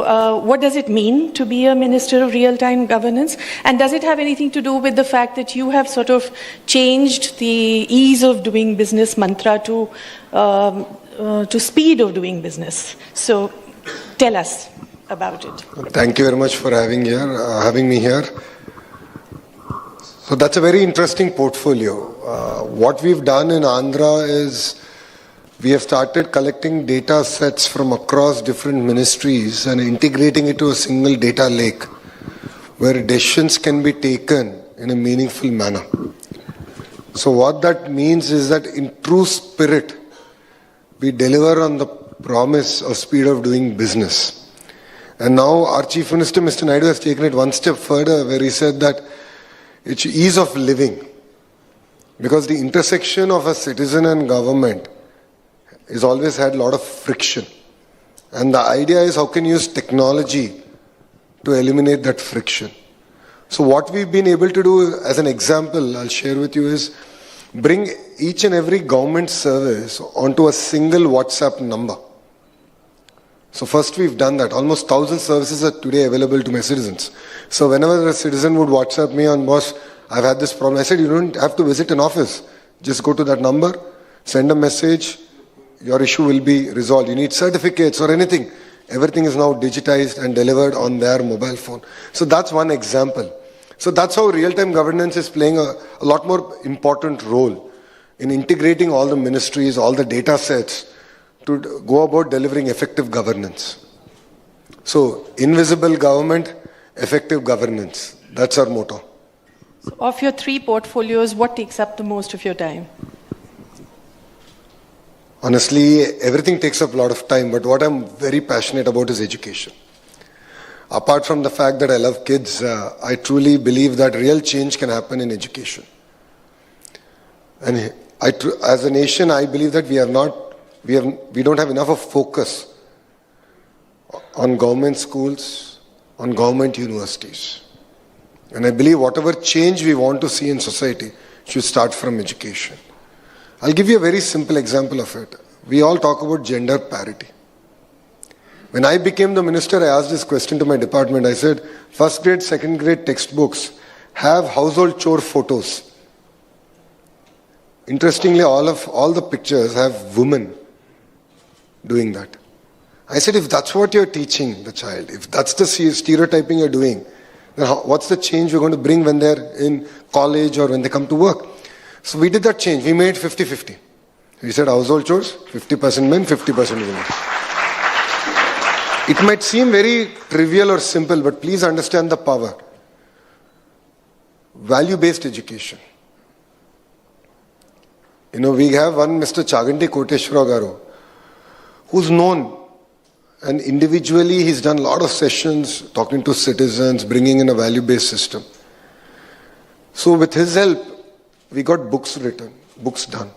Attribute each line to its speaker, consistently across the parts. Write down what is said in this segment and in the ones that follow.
Speaker 1: what does it mean to be a Minister of Real-Time Governance? And does it have anything to do with the fact that you have sort of changed the ease of doing business mantra to speed of doing business? So tell us about it.
Speaker 2: Thank you very much for having me here. So that's a very interesting portfolio. What we've done in Andhra is we have started collecting data sets from across different ministries and integrating it to a single data lake where decisions can be taken in a meaningful manner. So what that means is that in true spirit, we deliver on the promise of speed of doing business. And now our Chief Minister, Mr. Naidu, has taken it one step further where he said that it's ease of living. Because the intersection of a citizen and government has always had a lot of friction. And the idea is how can you use technology to eliminate that friction. So what we've been able to do as an example, I'll share with you, is bring each and every government service onto a single WhatsApp number. So first we've done that. Almost 1,000 services are today available to my citizens. So whenever a citizen would WhatsApp me on, boss, I've had this problem. I said, you don't have to visit an office. Just go to that number, send a message, your issue will be resolved. You need certificates or anything. Everything is now digitized and delivered on their mobile phone. So that's one example. So that's how real-time governance is playing a lot more important role in integrating all the ministries, all the data sets to go about delivering effective governance. So invisible government, effective governance. That's our motto.
Speaker 1: So of your three portfolios, what takes up the most of your time?
Speaker 2: Honestly, everything takes up a lot of time, but what I'm very passionate about is education. Apart from the fact that I love kids, I truly believe that real change can happen in education. And as a nation, I believe that we don't have enough of focus on government schools, on government universities. And I believe whatever change we want to see in society should start from education. I'll give you a very simple example of it. We all talk about gender parity. When I became the minister, I asked this question to my department. I said, first grade, second grade textbooks have household chore photos. Interestingly, all the pictures have women doing that. I said, if that's what you're teaching the child, if that's the stereotyping you're doing, then what's the change you're going to bring when they're in college or when they come to work? So we did that change. We made 50-50. We said household chores, 50% men, 50% women. It might seem very trivial or simple, but please understand the power. Value-based education. We have one Mr. Chaganti Koteshwara Garu, who's known, and individually he's done a lot of sessions talking to citizens, bringing in a value-based system. So with his help, we got books written, books done.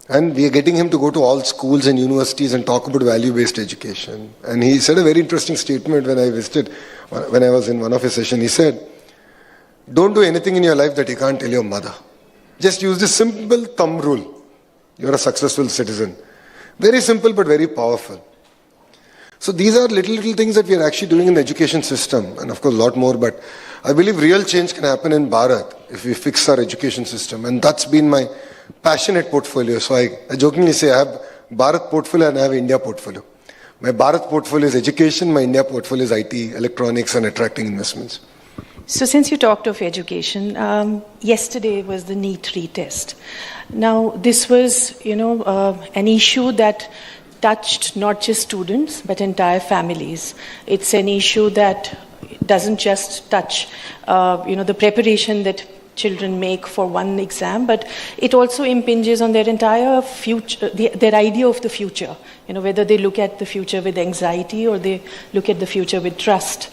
Speaker 2: And we are getting him to go to all schools and universities and talk about value-based education. And he said a very interesting statement when I was in one of his sessions. He said, don't do anything in your life that you can't tell your mother. Just use this simple thumb rule. You're a successful citizen. Very simple but very powerful. So these are little things that we are actually doing in the education system. And of course a lot more, but I believe real change can happen in Bharat if we fix our education system. And that's been my passionate portfolio. So I jokingly say I have Bharat portfolio and I have India portfolio. My Bharat portfolio is education, my India portfolio is IT, electronics and attracting investments.
Speaker 1: So since you talked of education, yesterday was the NEET retest. Now this was, an issue that touched not just students but entire families. It's an issue that doesn't just touch, the preparation that children make for one exam, but it also impinges on their entire future, their idea of the future. Whether they look at the future with anxiety or they look at the future with trust.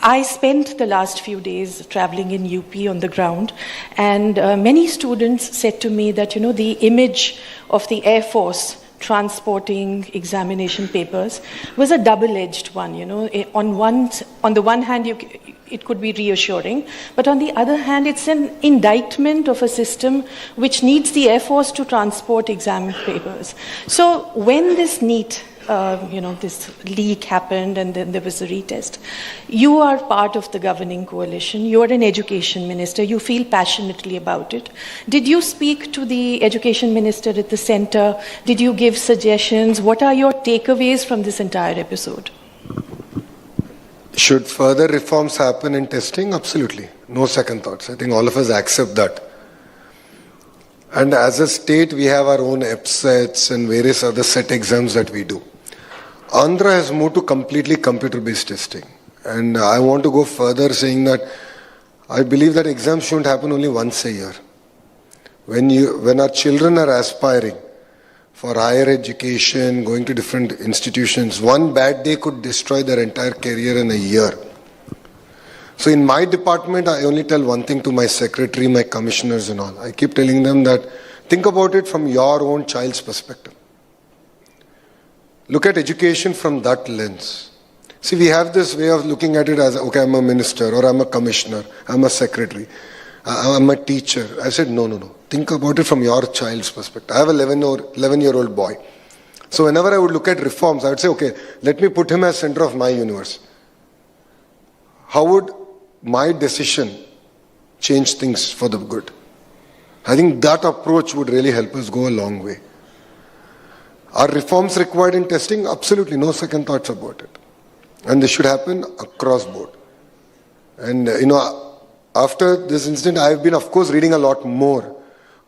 Speaker 1: I spent the last few days traveling in UP on the ground, and many students said to me that, the image of the Air Force transporting examination papers was a double-edged one. On the one hand, it could be reassuring, but on the other hand, it's an indictment of a system which needs the Air Force to transport exam papers. So when this NEET this leak happened and then there was a retest. You are part of the governing coalition. You are an education minister. You feel passionately about it. Did you speak to the education minister at the center? Did you give suggestions? What are your takeaways from this entire episode?
Speaker 2: Should further reforms happen in testing? Absolutely. No second thoughts. I think all of us accept that. And as a state, we have our own EPSETs and various other set exams that we do. Andhra has moved to completely computer-based testing. And I want to go further saying that I believe that exams shouldn't happen only once a year. When our children are aspiring for higher education, going to different institutions, one bad day could destroy their entire career in a year. So in my department, I only tell one thing to my secretary, my commissioners and all. I keep telling them that think about it from your own child's perspective. Look at education from that lens. See, we have this way of looking at it as, okay, I'm a minister or I'm a commissioner, I'm a secretary, I'm a teacher. I said, no. Think about it from your child's perspective. I have an 11-year-old boy. So whenever I would look at reforms, I would say, okay, let me put him as center of my universe. How would my decision change things for the good? I think that approach would really help us go a long way. Are reforms required in testing? Absolutely, no second thoughts about it. And this should happen across board. And after this incident, I've been, of course, reading a lot more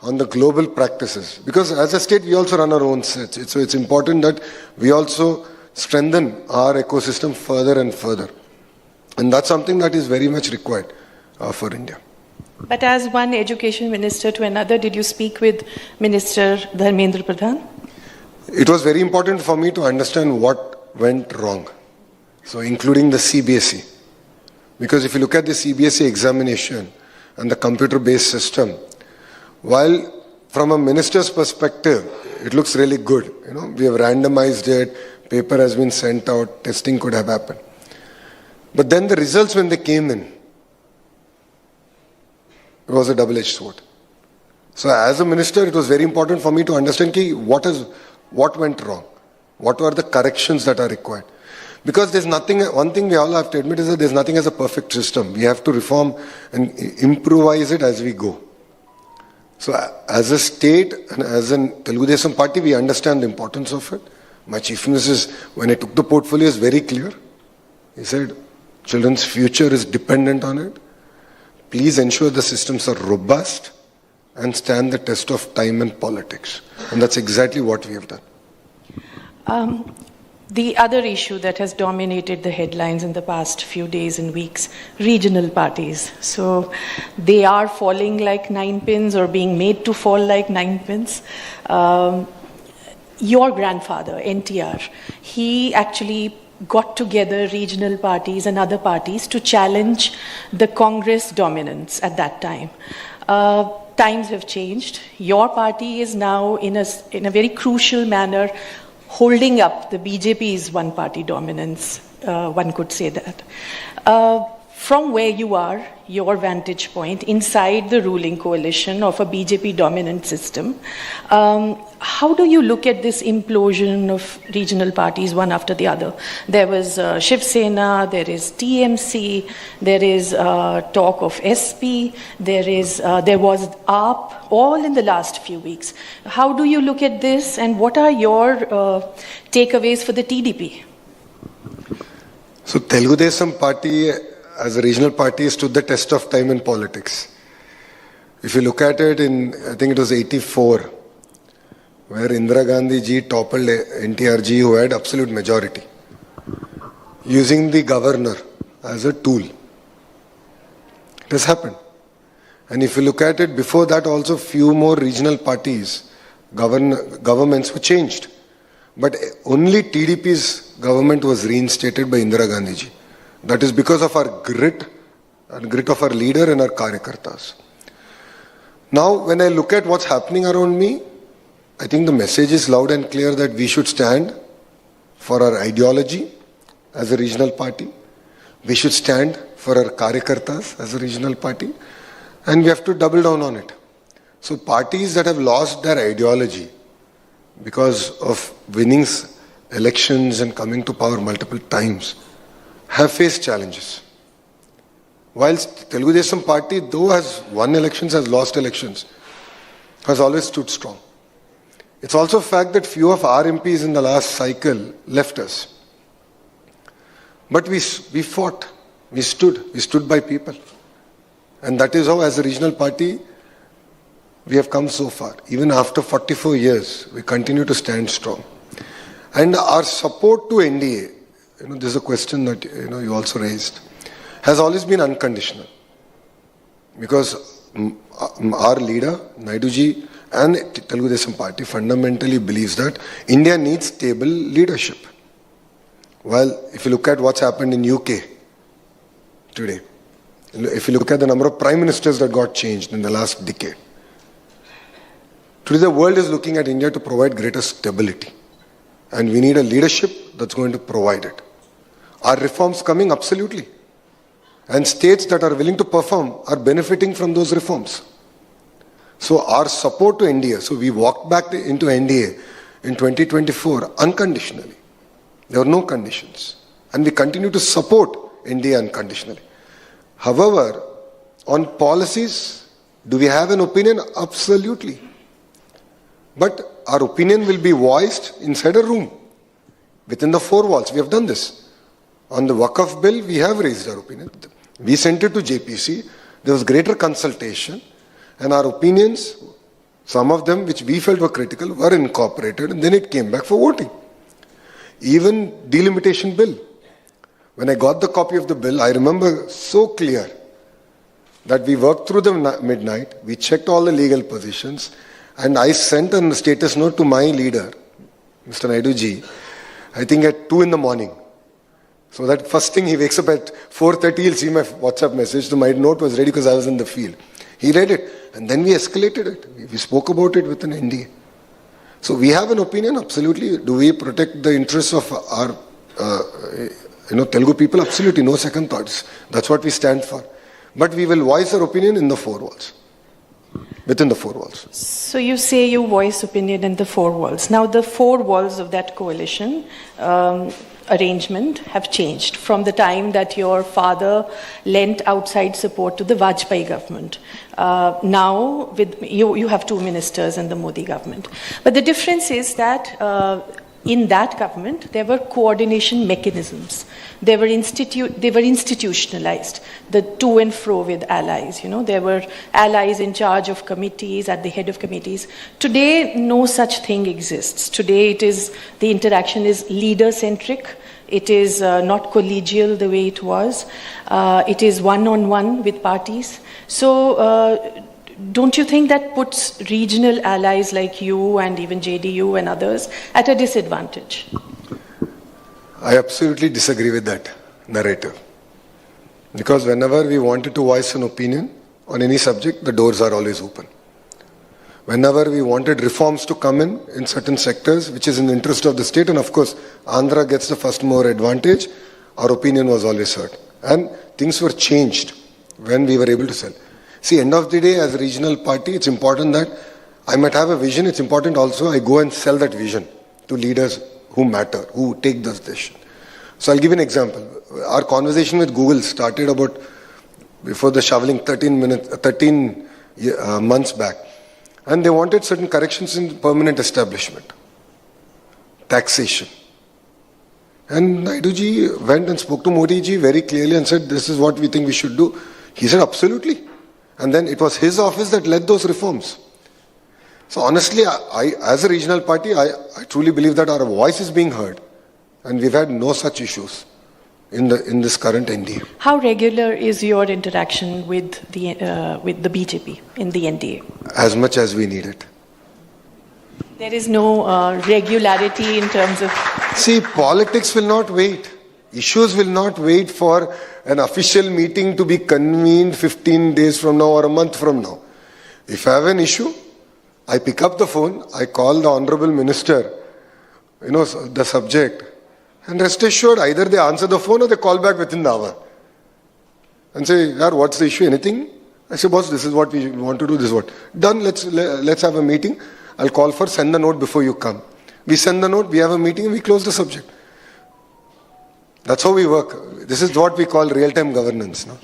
Speaker 2: on the global practices. Because as a state, we also run our own sets. So it's important that we also strengthen our ecosystem further and further. And that's something that is very much required for India.
Speaker 1: But as one education minister to another, did you speak with Minister Dharmendra Pradhan?
Speaker 2: It was very important for me to understand what went wrong. So including the CBSE. Because if you look at the CBSE examination and the computer-based system, while from a minister's perspective, it looks really good. We have randomized it, paper has been sent out, testing could have happened. But then the results when they came in, it was a double-edged sword. So as a minister, it was very important for me to understand what went wrong. What were the corrections that are required? Because there's nothing, one thing we all have to admit is that there's nothing as a perfect system. We have to reform and improvise it as we go. So as a state and as a Telugu Desam party, we understand the importance of it. My chief minister, when I took the portfolio, is very clear. He said, children's future is dependent on it. Please ensure the systems are robust and stand the test of time and politics. And that's exactly what we have done.
Speaker 1: The other issue that has dominated the headlines in the past few days and weeks, regional parties. So they are falling like nine pins or being made to fall like nine pins. Your grandfather, NTR, he actually got together regional parties and other parties to challenge the Congress dominance at that time. Times have changed. Your party is now in a very crucial manner holding up the BJP's one-party dominance, one could say that. From where you are, your vantage point, inside the ruling coalition of a BJP dominant system, how do you look at this implosion of regional parties one after the other? There was Shiv Sena, there is TMC, there is talk of SP, there was AAP, all in the last few weeks. How do you look at this and what are your takeaways for the TDP?
Speaker 2: So Telugu Desam party as a regional party stood the test of time in politics. If you look at it I think it was 84, where Indira Gandhi ji toppled NTR ji who had absolute majority, using the governor as a tool. It has happened. And if you look at it, before that also few more regional parties, governments were changed. But only TDP's government was reinstated by Indira Gandhi ji. That is because of our grit and grit of our leader and our Karyakartas. Now, when I look at what's happening around me, I think the message is loud and clear that we should stand for our ideology as a regional party. We should stand for our Karyakartas as a regional party. And we have to double down on it. So parties that have lost their ideology because of winnings elections and coming to power multiple times, have faced challenges. Whilst Telugu Desam Party, though has won elections, has lost elections, has always stood strong. It's also a fact that few of our MPs in the last cycle left us. But we fought, we stood by people. And that is how, as a regional party, we have come so far. Even after 44 years, we continue to stand strong. And our support to NDA, this is a question that you also raised, has always been unconditional. Because our leader, Naiduji, and Telugu Desam Party fundamentally believes that India needs stable leadership. Well, if you look at what's happened in UK today, if you look at the number of prime ministers that got changed in the last decade, today the world is looking at India to provide greater stability. And we need a leadership that's going to provide it. Are reforms coming? Absolutely. And states that are willing to perform are benefiting from those reforms. So our support to NDA, so we walked back into NDA in 2024 unconditionally. There were no conditions. And we continue to support NDA unconditionally. However, on policies, do we have an opinion? Absolutely. But our opinion will be voiced inside a room, within the four walls. We have done this. On the Waqf bill, we have raised our opinion. We sent it to JPC. There was greater consultation. And our opinions, some of them which we felt were critical, were incorporated. And then it came back for voting. Even delimitation bill. When I got the copy of the bill, I remember so clear that we worked through the midnight. We checked all the legal positions. And I sent a status note to my leader, Mr. Naiduji, I think at 2 in the morning. So that first thing he wakes up at 4:30, he'll see my WhatsApp message. So my note was ready because I was in the field. He read it. And then we escalated it. We spoke about it with an NDA. So we have an opinion, absolutely. Do we protect the interests of our, Telugu people? Absolutely, no second thoughts. That's what we stand for. But we will voice our opinion in the four walls. Within the four walls.
Speaker 1: So you say you voice opinion in the four walls. Now the four walls of that coalition arrangement have changed from the time that your father lent outside support to the Vajpayee government. Now with you have two ministers in the Modi government. But the difference is that in that government there were coordination mechanisms. They were institutionalized, the to and fro with allies. There were allies in charge of committees, at the head of committees. Today, no such thing exists. Today, the interaction is leader-centric. It is not collegial the way it was. It is one-on-one with parties. So, don't you think that puts regional allies like you and even JDU and others at a disadvantage?
Speaker 2: I absolutely disagree with that narrative. Because whenever we wanted to voice an opinion on any subject, the doors are always open. Whenever we wanted reforms to come in certain sectors, which is in the interest of the state, and of course, Andhra gets the first mover advantage, our opinion was always heard. And things were changed when we were able to sell. See, end of the day, as a regional party, it's important that I might have a vision. It's important also I go and sell that vision to leaders who matter, who take this decision. So I'll give an example. Our conversation with Google started about before the shoveling 13 months back. And they wanted certain corrections in permanent establishment, taxation. And Naiduji went and spoke to Modi ji very clearly and said, this is what we think we should do. He said, absolutely. And then it was his office that led those reforms. So honestly, I as a regional party, I truly believe that our voice is being heard. And we've had no such issues in this current NDA.
Speaker 1: How regular is your interaction with the BJP in the NDA?
Speaker 2: As much as we need it.
Speaker 1: There is no regularity in terms of...
Speaker 2: See, politics will not wait. Issues will not wait for an official meeting to be convened 15 days from now or a month from now. If I have an issue, I pick up the phone, I call the Honorable Minister, the subject, and rest assured, either they answer the phone or they call back within the hour. And say, yaar, what's the issue? Anything? I say, boss, this is what we want to do, this is what. Done, let's have a meeting. I'll call for, send the note before you come. We send the note, we have a meeting, and we close the subject. That's how we work. This is what we call real-time governance. No?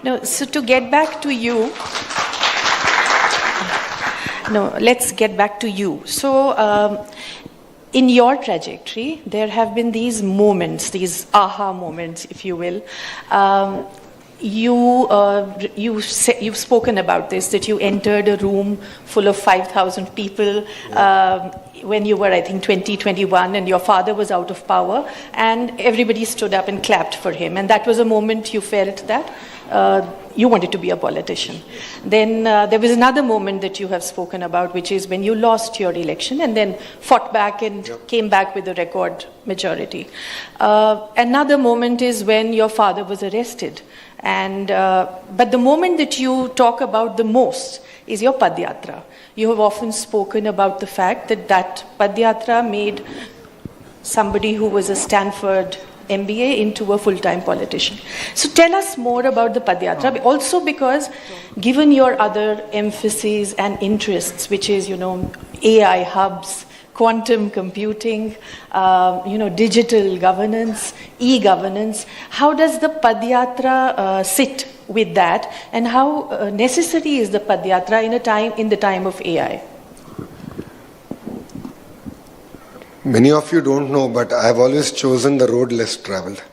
Speaker 1: No, so to get back to you, let's get back to you. So, in your trajectory, there have been these moments, these aha moments, if you will. You've spoken about this, that you entered a room full of 5,000 people when you were, I think, 21, and your father was out of power, and everybody stood up and clapped for him. And that was a moment you felt that you wanted to be a politician. Then there was another moment that you have spoken about, which is when you lost your election and then fought back and came back with a record majority. Another moment is when your father was arrested. And but the moment that you talk about the most is your Padyatra. You have often spoken about the fact that that Padyatra made somebody who was a Stanford MBA into a full-time politician. So tell us more about the Padyatra, also because given your other emphases and interests, which is, AI hubs, quantum computing, digital governance, e-governance, how does the Padyatra sit with that, and how necessary is the Padyatra in the time of AI?
Speaker 2: Many of you don't know, but I've always chosen the road less traveled.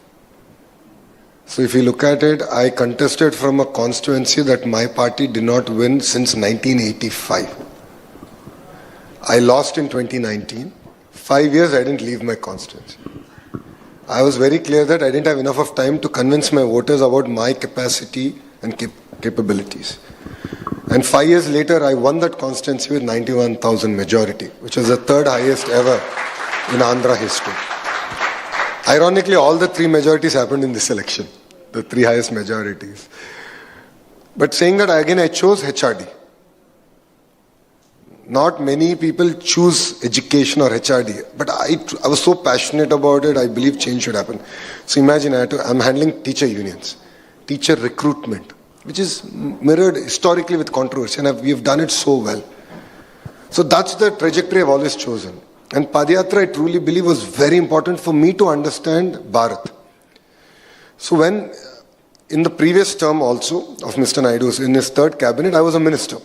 Speaker 2: So if you look at it, I contested from a constituency that my party did not win since 1985. I lost in 2019. 5 years I didn't leave my constituency. I was very clear that I didn't have enough of time to convince my voters about my capacity and capabilities. And 5 years later, I won that constituency with 91,000 majority, which was the third highest ever in Andhra history. Ironically, all the three majorities happened in this election, the three highest majorities. But saying that, again, I chose HRD. Not many people choose education or HRD, but I was so passionate about it, I believe change should happen. So imagine I'm handling teacher unions, teacher recruitment, which is mirrored historically with controversy, and we've done it so well. So that's the trajectory I've always chosen. And Padyatra, I truly believe, was very important for me to understand Bharat. So when, in the previous term also of Mr. Naidu's, in his third cabinet, I was a minister.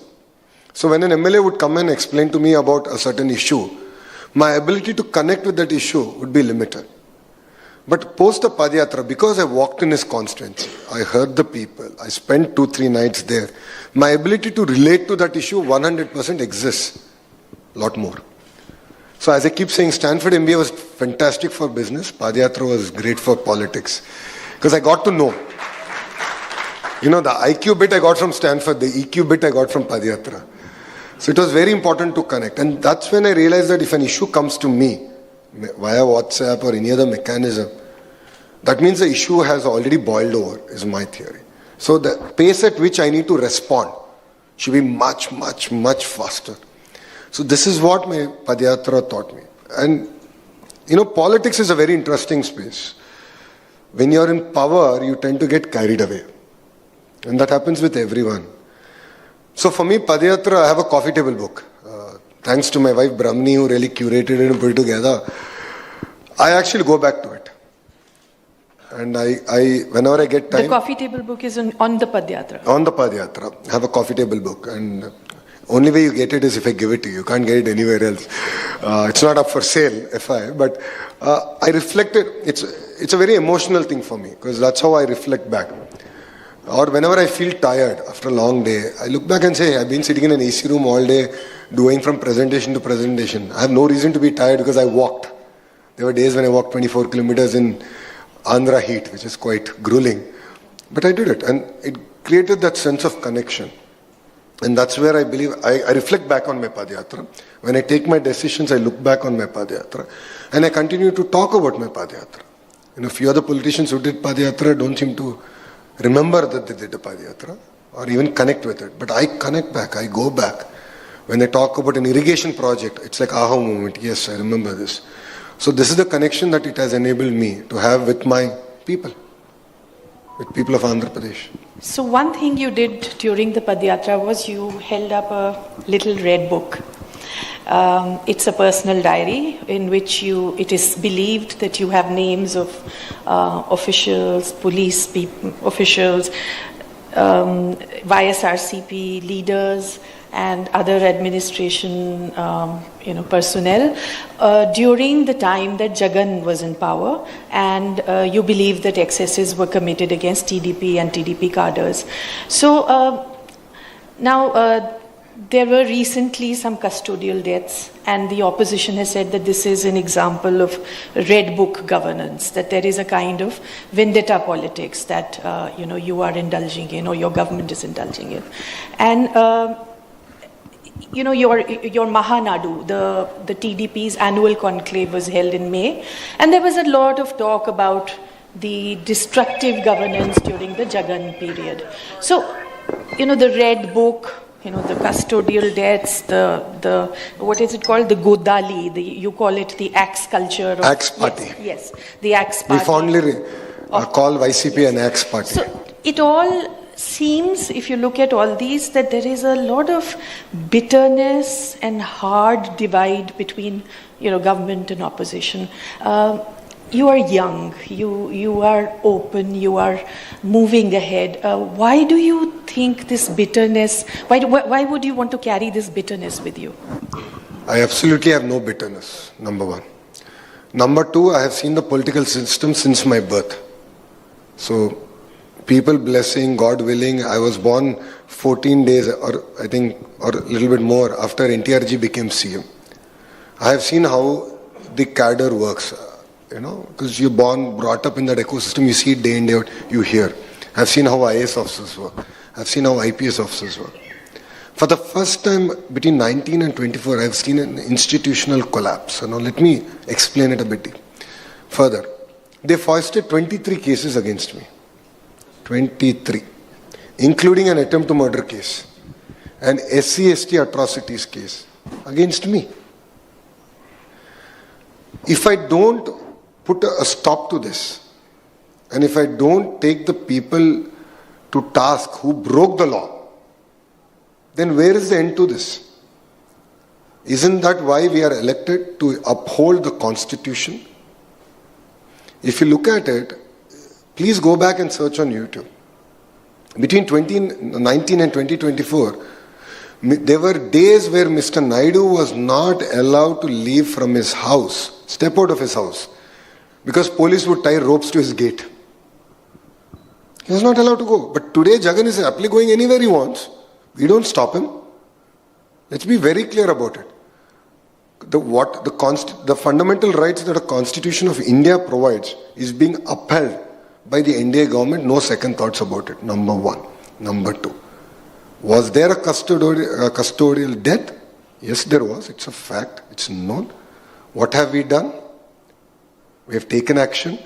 Speaker 2: So when an MLA would come and explain to me about a certain issue, my ability to connect with that issue would be limited. But post the Padyatra, because I walked in his constituency, I heard the people, I spent 2-3 nights there, my ability to relate to that issue 100% exists. A lot more. So as I keep saying, Stanford MBA was fantastic for business, Padyatra was great for politics. Because I got to know. The IQ bit I got from Stanford, the EQ bit I got from Padyatra. So it was very important to connect. And that's when I realized that if an issue comes to me, via WhatsApp or any other mechanism, that means the issue has already boiled over, is my theory. So the pace at which I need to respond should be much, much, much faster. So this is what my Padyatra taught me. And, politics is a very interesting space. When you're in power, you tend to get carried away. And that happens with everyone. So for me, Padyatra, I have a coffee table book. Thanks to my wife Brahmini, who really curated it and put it together. I actually go back to it. And I whenever I get time...
Speaker 1: The coffee table book is on the Padyatra.
Speaker 2: On the Padyatra. I have a coffee table book. And only way you get it is if I give it to you. You can't get it anywhere else. It's not up for sale, but I reflected. It's a very emotional thing for me, because that's how I reflect back. Or whenever I feel tired after a long day, I look back and say, I've been sitting in an AC room all day, doing from presentation to presentation. I have no reason to be tired because I walked. There were days when I walked 24 kilometers in Andhra heat, which is quite grueling. But I did it, and it created that sense of connection. And that's where I believe, I reflect back on my Padyatra. When I take my decisions, I look back on my Padyatra. And I continue to talk about my Padyatra. A few other politicians who did Padyatra don't seem to remember that they did a Padyatra or even connect with it. But I connect back, I go back. When they talk about an irrigation project, it's like aha moment. Yes, I remember this. So this is the connection that it has enabled me to have with my people, with people of Andhra Pradesh.
Speaker 1: So one thing you did during the Padyatra was you held up a little red book. It's a personal diary in which it is believed that you have names of officials, officials, YSRCP leaders, and other administration, personnel during the time that Jagan was in power, and you believe that excesses were committed against TDP and TDP cadres. So now there were recently some custodial deaths, and the opposition has said that this is an example of red book governance, that there is a kind of vendetta politics that you are indulging in, or your government is indulging in. And your Mahanadu, the TDP's annual conclave was held in May, and there was a lot of talk about the destructive governance during the Jagan period. So, the red book, the custodial deaths, the what is it called? The Godali, you call it the axe culture.
Speaker 2: Axe party.
Speaker 1: Yes, the axe party.
Speaker 2: We fondly call YCP an axe party.
Speaker 1: So it all seems, if you look at all these, that there is a lot of bitterness and hard divide between, government and opposition. You are young, you are open, you are moving ahead. Why do you think this bitterness, why would you want to carry this bitterness with you?
Speaker 2: I absolutely have no bitterness, number one. Number two, I have seen the political system since my birth. So, people blessing, God willing, I was born 14 days or a little bit more after NTRG became CM. I have seen how the cadre works. Because you're brought up in that ecosystem, you see it day in, day out, you hear. I've seen how IAS officers work. I've seen how IPS officers work. For the first time between 19 and 24, I've seen an institutional collapse. Now let me explain it a bit further. They foisted 23 cases against me. 23. Including an attempt to murder case. An SC/ST atrocities case against me. If I don't put a stop to this, and if I don't take the people to task who broke the law, then where is the end to this? Isn't that why we are elected, to uphold the Constitution? If you look at it, please go back and search on YouTube. Between 2019 and 2024, there were days where Mr. Naidu was not allowed to leave from his house, step out of his house, because police would tie ropes to his gate. He was not allowed to go. But today Jagan is happily going anywhere he wants. We don't stop him. Let's be very clear about it. The fundamental rights that the Constitution of India provides is being upheld by the NDA government. No second thoughts about it. Number one. Number two. Was there a custodial death? Yes, there was. It's a fact. It's known. What have we done? We have taken action.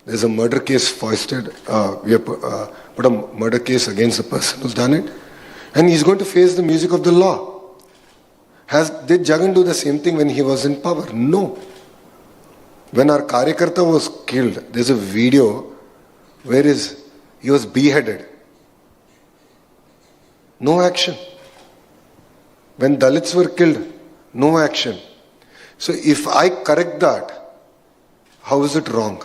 Speaker 2: There's a murder case foisted. We have put a murder case against the person who's done it. And he's going to face the music of the law. Did Jagan do the same thing when he was in power? No. When our Karyakarta was killed, there's a video where he was beheaded. No action. When Dalits were killed, no action. So if I correct that, how is it wrong?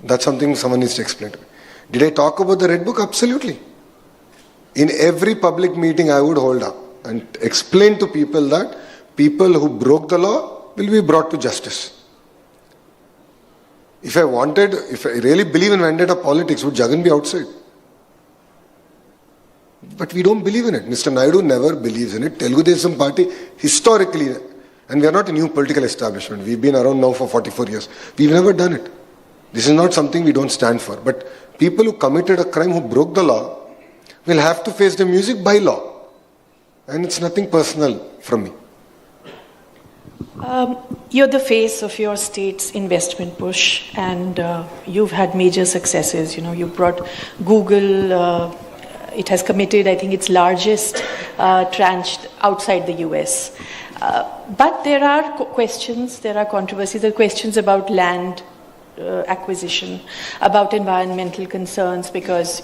Speaker 2: That's something someone needs to explain to me. Did I talk about the Red Book? Absolutely. In every public meeting I would hold up and explain to people that people who broke the law will be brought to justice. If I really believe in vendetta politics, would Jagan be outside? But we don't believe in it. Mr. Naidu never believes in it. Telugu Desam Party, historically, and we are not a new political establishment. We've been around now for 44 years. We've never done it. This is not something we don't stand for. But people who committed a crime, who broke the law, will have to face the music by law. And it's nothing personal from me.
Speaker 1: You're the face of your state's investment push, and you've had major successes. You brought Google, it has committed, I think, its largest tranche outside the US. But there are questions, there are controversies, there are questions about land acquisition, about environmental concerns, because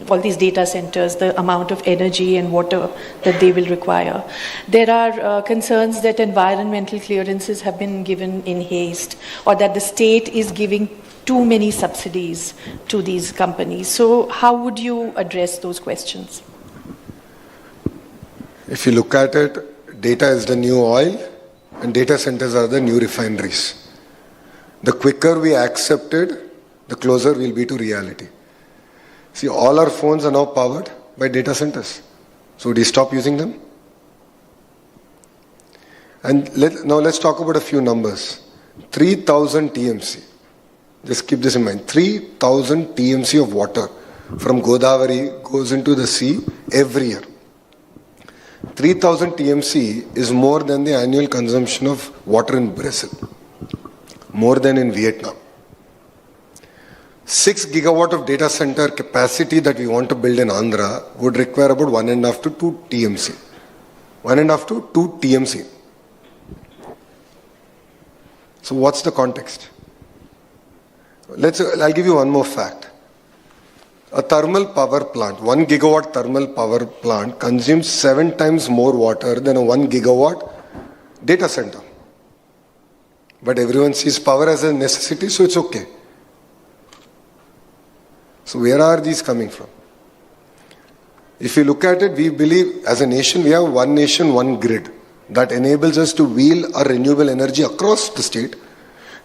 Speaker 1: all these data centers, the amount of energy and water that they will require. There are concerns that environmental clearances have been given in haste, or that the state is giving too many subsidies to these companies. So how would you address those questions?
Speaker 2: If you look at it, data is the new oil and data centers are the new refineries. The quicker we accept it, the closer we'll be to reality. See, all our phones are now powered by data centers. So do you stop using them? And now let's talk about a few numbers. 3,000 TMC. Just keep this in mind. 3,000 TMC of water from Godavari goes into the sea every year. 3,000 TMC is more than the annual consumption of water in Brazil. More than in Vietnam. 6 gigawatt of data center capacity that we want to build in Andhra would require about 1.5 to 2 TMC. 1.5 to 2 TMC. So what's the context? I'll give you one more fact. A thermal power plant, 1 gigawatt thermal power plant consumes 7 times more water than a 1 gigawatt data center. But everyone sees power as a necessity, so it's okay. So where are these coming from? If you look at it, we believe as a nation, we have one nation, one grid that enables us to wheel our renewable energy across the state.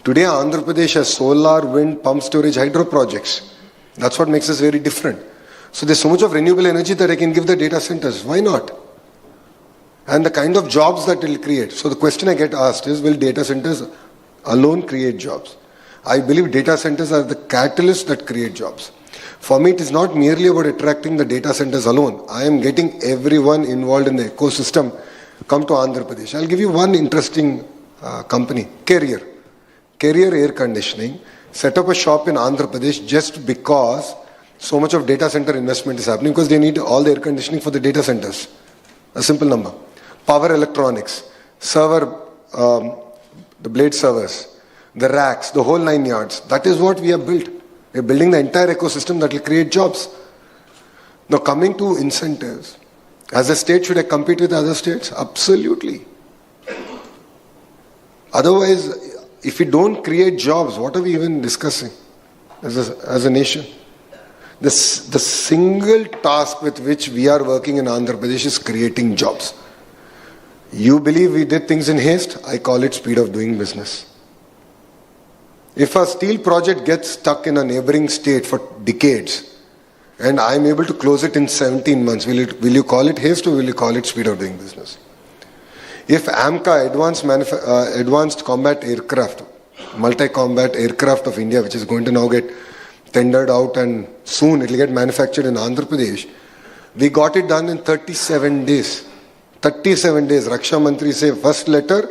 Speaker 2: Today, Andhra Pradesh has solar, wind, pump storage, hydro projects. That's what makes us very different. So there's so much of renewable energy that I can give the data centers. Why not? And the kind of jobs that it will create. So the question I get asked is, will data centers alone create jobs? I believe data centers are the catalyst that create jobs. For me, it is not merely about attracting the data centers alone. I am getting everyone involved in the ecosystem come to Andhra Pradesh. I'll give you one interesting company, Carrier Air Conditioning, set up a shop in Andhra Pradesh just because so much of data center investment is happening, because they need all the air conditioning for the data centers. A simple number. Power electronics, server, the blade servers, the racks, the whole 9 yards. That is what we have built. We are building the entire ecosystem that will create jobs. Now coming to incentives, as a state, should I compete with other states? Absolutely. Otherwise, if we don't create jobs, what are we even discussing as a nation? The single task with which we are working in Andhra Pradesh is creating jobs. You believe we did things in haste? I call it speed of doing business. If a steel project gets stuck in a neighboring state for decades and I'm able to close it in 17 months, will you call it haste or will you call it speed of doing business? If AMCA, Advanced Combat Aircraft, Multi-Combat Aircraft of India, which is going to now get tendered out and soon it will get manufactured in Andhra Pradesh, we got it done in 37 days. 37 days. Raksha Mantri say first letter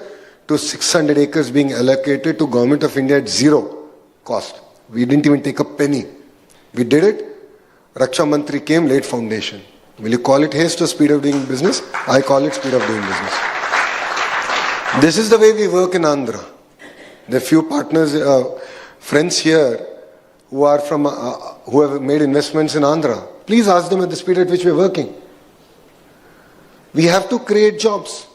Speaker 2: to 600 acres being allocated to Government of India at zero cost. We didn't even take a penny. We did it. Raksha Mantri came, laid foundation. Will you call it haste or speed of doing business? I call it speed of doing business. This is the way we work in Andhra. There are few partners, friends here who are from, who have made investments in Andhra. Please ask them at the speed at which we are working. We have to create jobs.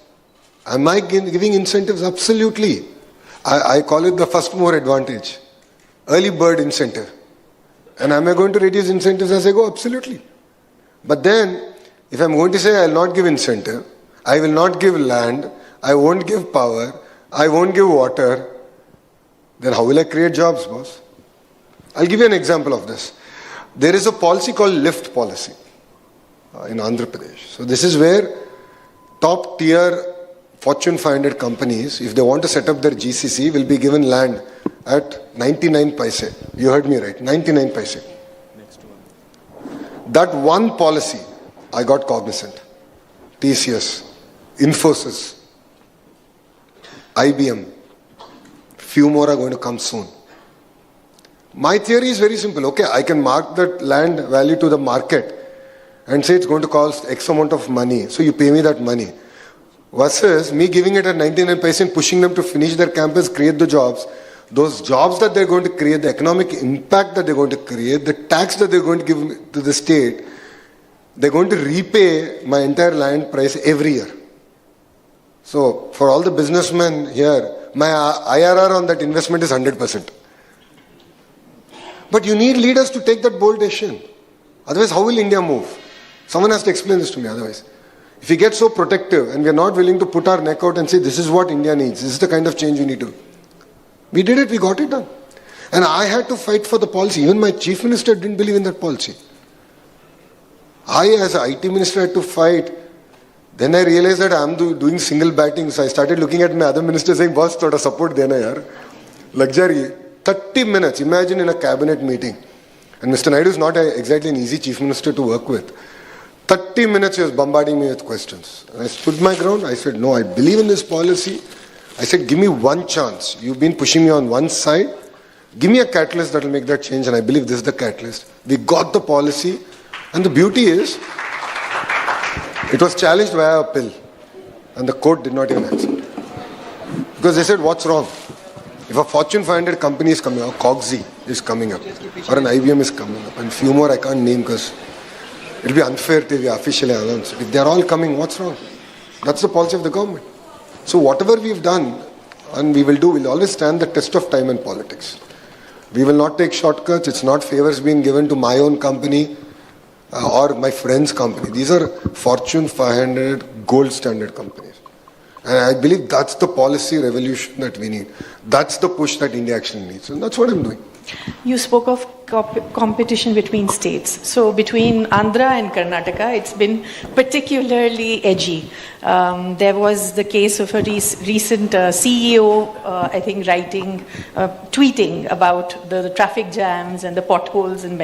Speaker 2: Am I giving incentives? Absolutely. I call it the first mover advantage. Early bird incentive. And am I going to reduce incentives as I go? Absolutely. But then, if I'm going to say I will not give incentive, I will not give land, I won't give power, I won't give water, then how will I create jobs, boss? I'll give you an example of this. There is a policy called lift policy in Andhra Pradesh. So this is where top tier Fortune 500 companies, if they want to set up their GCC, will be given land at 99 paise. You heard me right, 99 paise. That one policy, I got cognizant. TCS, Infosys, IBM, few more are going to come soon. My theory is very simple. Okay, I can mark that land value to the market and say it's going to cost X amount of money. So you pay me that money. Versus me giving it at 99 paise and pushing them to finish their campus, create the jobs. those jobs that they're going to create, the economic impact that they're going to create, the tax that they're going to give to the state, they're going to repay my entire land price every year. So for all the businessmen here, my IRR on that investment is 100%. But you need leaders to take that bold decision. Otherwise, how will India move? Someone has to explain this to me otherwise. If we get so protective and we are not willing to put our neck out and say, this is what India needs, this is the kind of change we need to. We did it, we got it done. And I had to fight for the policy. Even my chief minister didn't believe in that policy. I, as an IT minister, had to fight. Then I realized that I'm doing single batting. So I started looking at my other ministers saying, boss, thoda support dena yaar. Luxury. 30 minutes, imagine in a cabinet meeting. And Mr. Naidu is not exactly an easy chief minister to work with. 30 minutes he was bombarding me with questions. And I stood my ground. I said, no, I believe in this policy. I said, give me one chance. You've been pushing me on one side. Give me a catalyst that will make that change. And I believe this is the catalyst. We got the policy. And the beauty is, it was challenged via a pill. And the court did not even accept. Because they said, what's wrong? If a Fortune 500 company is coming up, Cogsy is coming up, or an IBM is coming up, and few more I can't name because it will be unfair to be officially announced. If they are all coming, what's wrong? That's the policy of the government. So whatever we've done and we will do will always stand the test of time and politics. We will not take shortcuts. It's not favors being given to my own company or my friend's company. These are Fortune 500 gold standard companies. And I believe that's the policy revolution that we need. That's the push that India actually needs. And that's what I'm doing.
Speaker 1: You spoke of competition between states. So between Andhra and Karnataka, it's been particularly edgy. There was the case of a recent CEO, I think, tweeting about the traffic jams and the potholes in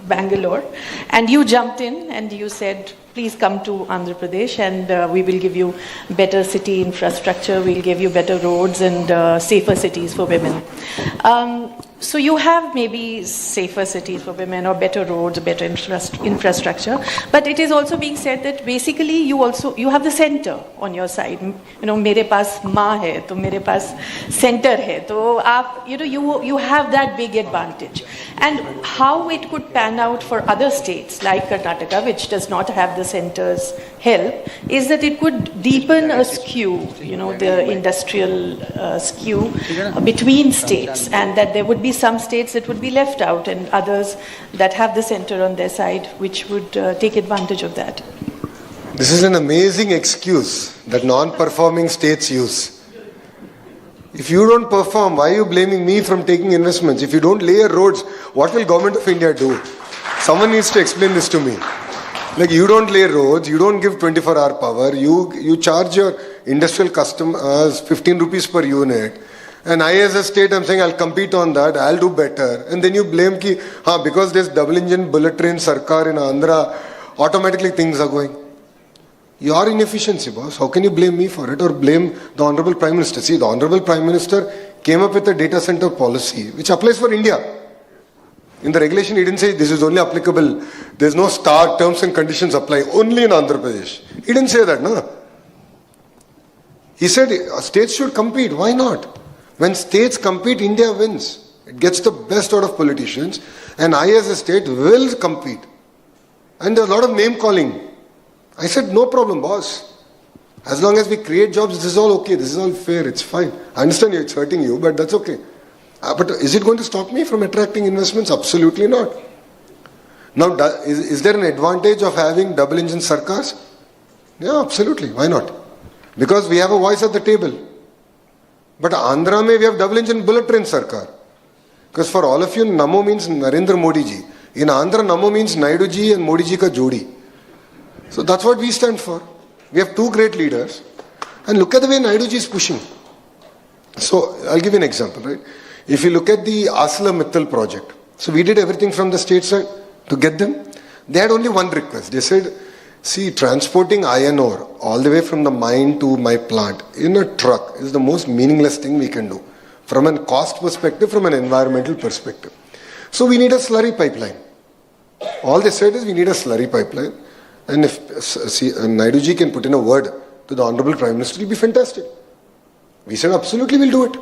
Speaker 1: Bangalore. And you jumped in and you said, please come to Andhra Pradesh and we will give you better city infrastructure, we'll give you better roads and safer cities for women. So you have maybe safer cities for women or better roads, better infrastructure, but it is also being said that basically you have the center on your side. You know, mere paas maa hai, to mere paas center hai. So you have that big advantage. And how it could pan out for other states like Karnataka, which does not have the center's help, is that it could deepen a skew, the industrial skew between states, and that there would be some states that would be left out and others that have the center on their side which would take advantage of that.
Speaker 2: This is an amazing excuse that non-performing states use. If you don't perform, why are you blaming me from taking investments? If you don't lay roads, what will Government of India do? Someone needs to explain this to me. Like, you don't lay roads, you don't give 24-hour power, you charge your industrial customers 15 rupees per unit. And I as a state, I'm saying I'll compete on that, I'll do better. And then you blame because there's double engine bullet train Sarkar in Andhra, automatically things are going. Your inefficiency, boss. How can you blame me for it or blame the Honorable Prime Minister? See, the Honorable Prime Minister came up with a data center policy which applies for India. In the regulation, he didn't say this is only applicable. There's no star terms and conditions apply only in Andhra Pradesh. He didn't say that, no. He said states should compete. Why not? When states compete, India wins. It gets the best out of politicians. And I as a state will compete. And there's a lot of name calling. I said, no problem, boss. As long as we create jobs, this is all okay. This is all fair. It's fine. I understand it's hurting you, but that's okay. But is it going to stop me from attracting investments? Absolutely not. Now, is there an advantage of having double engine Sarkars? Yeah, absolutely. Why not? Because we have a voice at the table. But Andhra mein we have double engine bullet train Sarkar. Because for all of you, Namo means Narendra Modi ji. In Andhra, Namo means Naidu ji and Modi ji ka jodi. So that's what we stand for. We have two great leaders. And look at the way Naidu ji is pushing. So I'll give you an example, right? If you look at the Asla Mittal project, so we did everything from the state side to get them. They had only one request. They said, see, transporting iron ore all the way from the mine to my plant in a truck is the most meaningless thing we can do. From a cost perspective, from an environmental perspective. So we need a slurry pipeline. All they said is we need a slurry pipeline. And if Naidu ji can put in a word to the Honorable Prime Minister, it will be fantastic. We said, absolutely, we'll do it.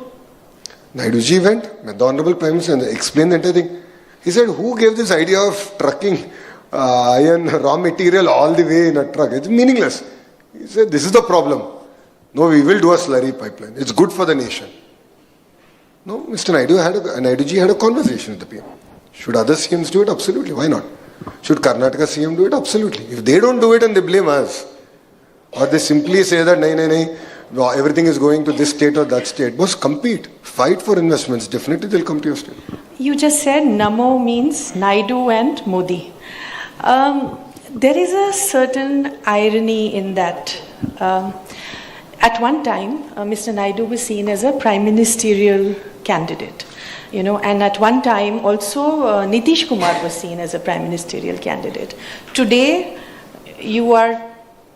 Speaker 2: Naiduji went, met the Honorable Prime Minister and explained the entire thing. He said, who gave this idea of trucking iron raw material all the way in a truck? It's meaningless. He said, this is the problem. No, we will do a slurry pipeline. It's good for the nation. No, Mr. Naiduji had a conversation with the PM. Should other CMs do it? Absolutely. Why not? Should Karnataka CM do it? Absolutely. If they don't do it and they blame us, or they simply say that, no, everything is going to this state or that state, boss, compete. Fight for investments. Definitely they'll come to your state.
Speaker 1: You just said Namo means Naidu and Modi. There is a certain irony in that. At one time, Mr. Naidu was seen as a prime ministerial candidate. And at one time also Nitish Kumar was seen as a prime ministerial candidate. Today, you are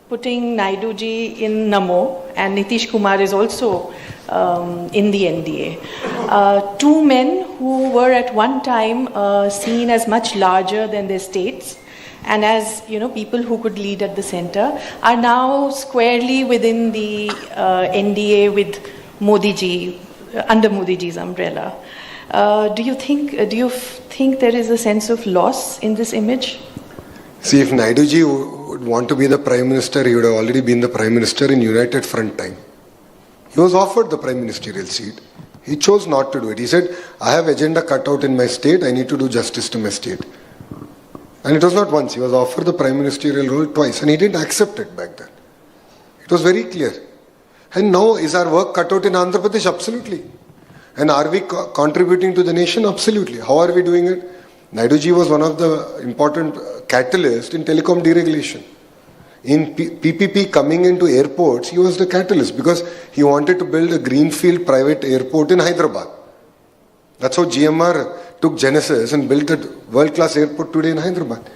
Speaker 1: putting Naidu ji in Namo and Nitish Kumar is also in the NDA. Two men who were at one time seen as much larger than their states and as people who could lead at the center are now squarely within the NDA with Modi ji, under Modi ji's umbrella. Do you think there is a sense of loss in this image?
Speaker 2: See, if Naidu ji would want to be the Prime Minister, he would have already been the Prime Minister in United Front time. He was offered the Prime Ministerial seat. He chose not to do it. He said, I have agenda cut out in my state, I need to do justice to my state. And it was not once, he was offered the Prime Ministerial role twice and he didn't accept it back then. It was very clear. And now, is our work cut out in Andhra Pradesh? Absolutely. And are we contributing to the nation? Absolutely. How are we doing it? Naidu ji was one of the important catalysts in telecom deregulation. In PPP coming into airports, he was the catalyst because he wanted to build a greenfield private airport in Hyderabad. That's how GMR took Genesis and built that world-class airport today in Hyderabad.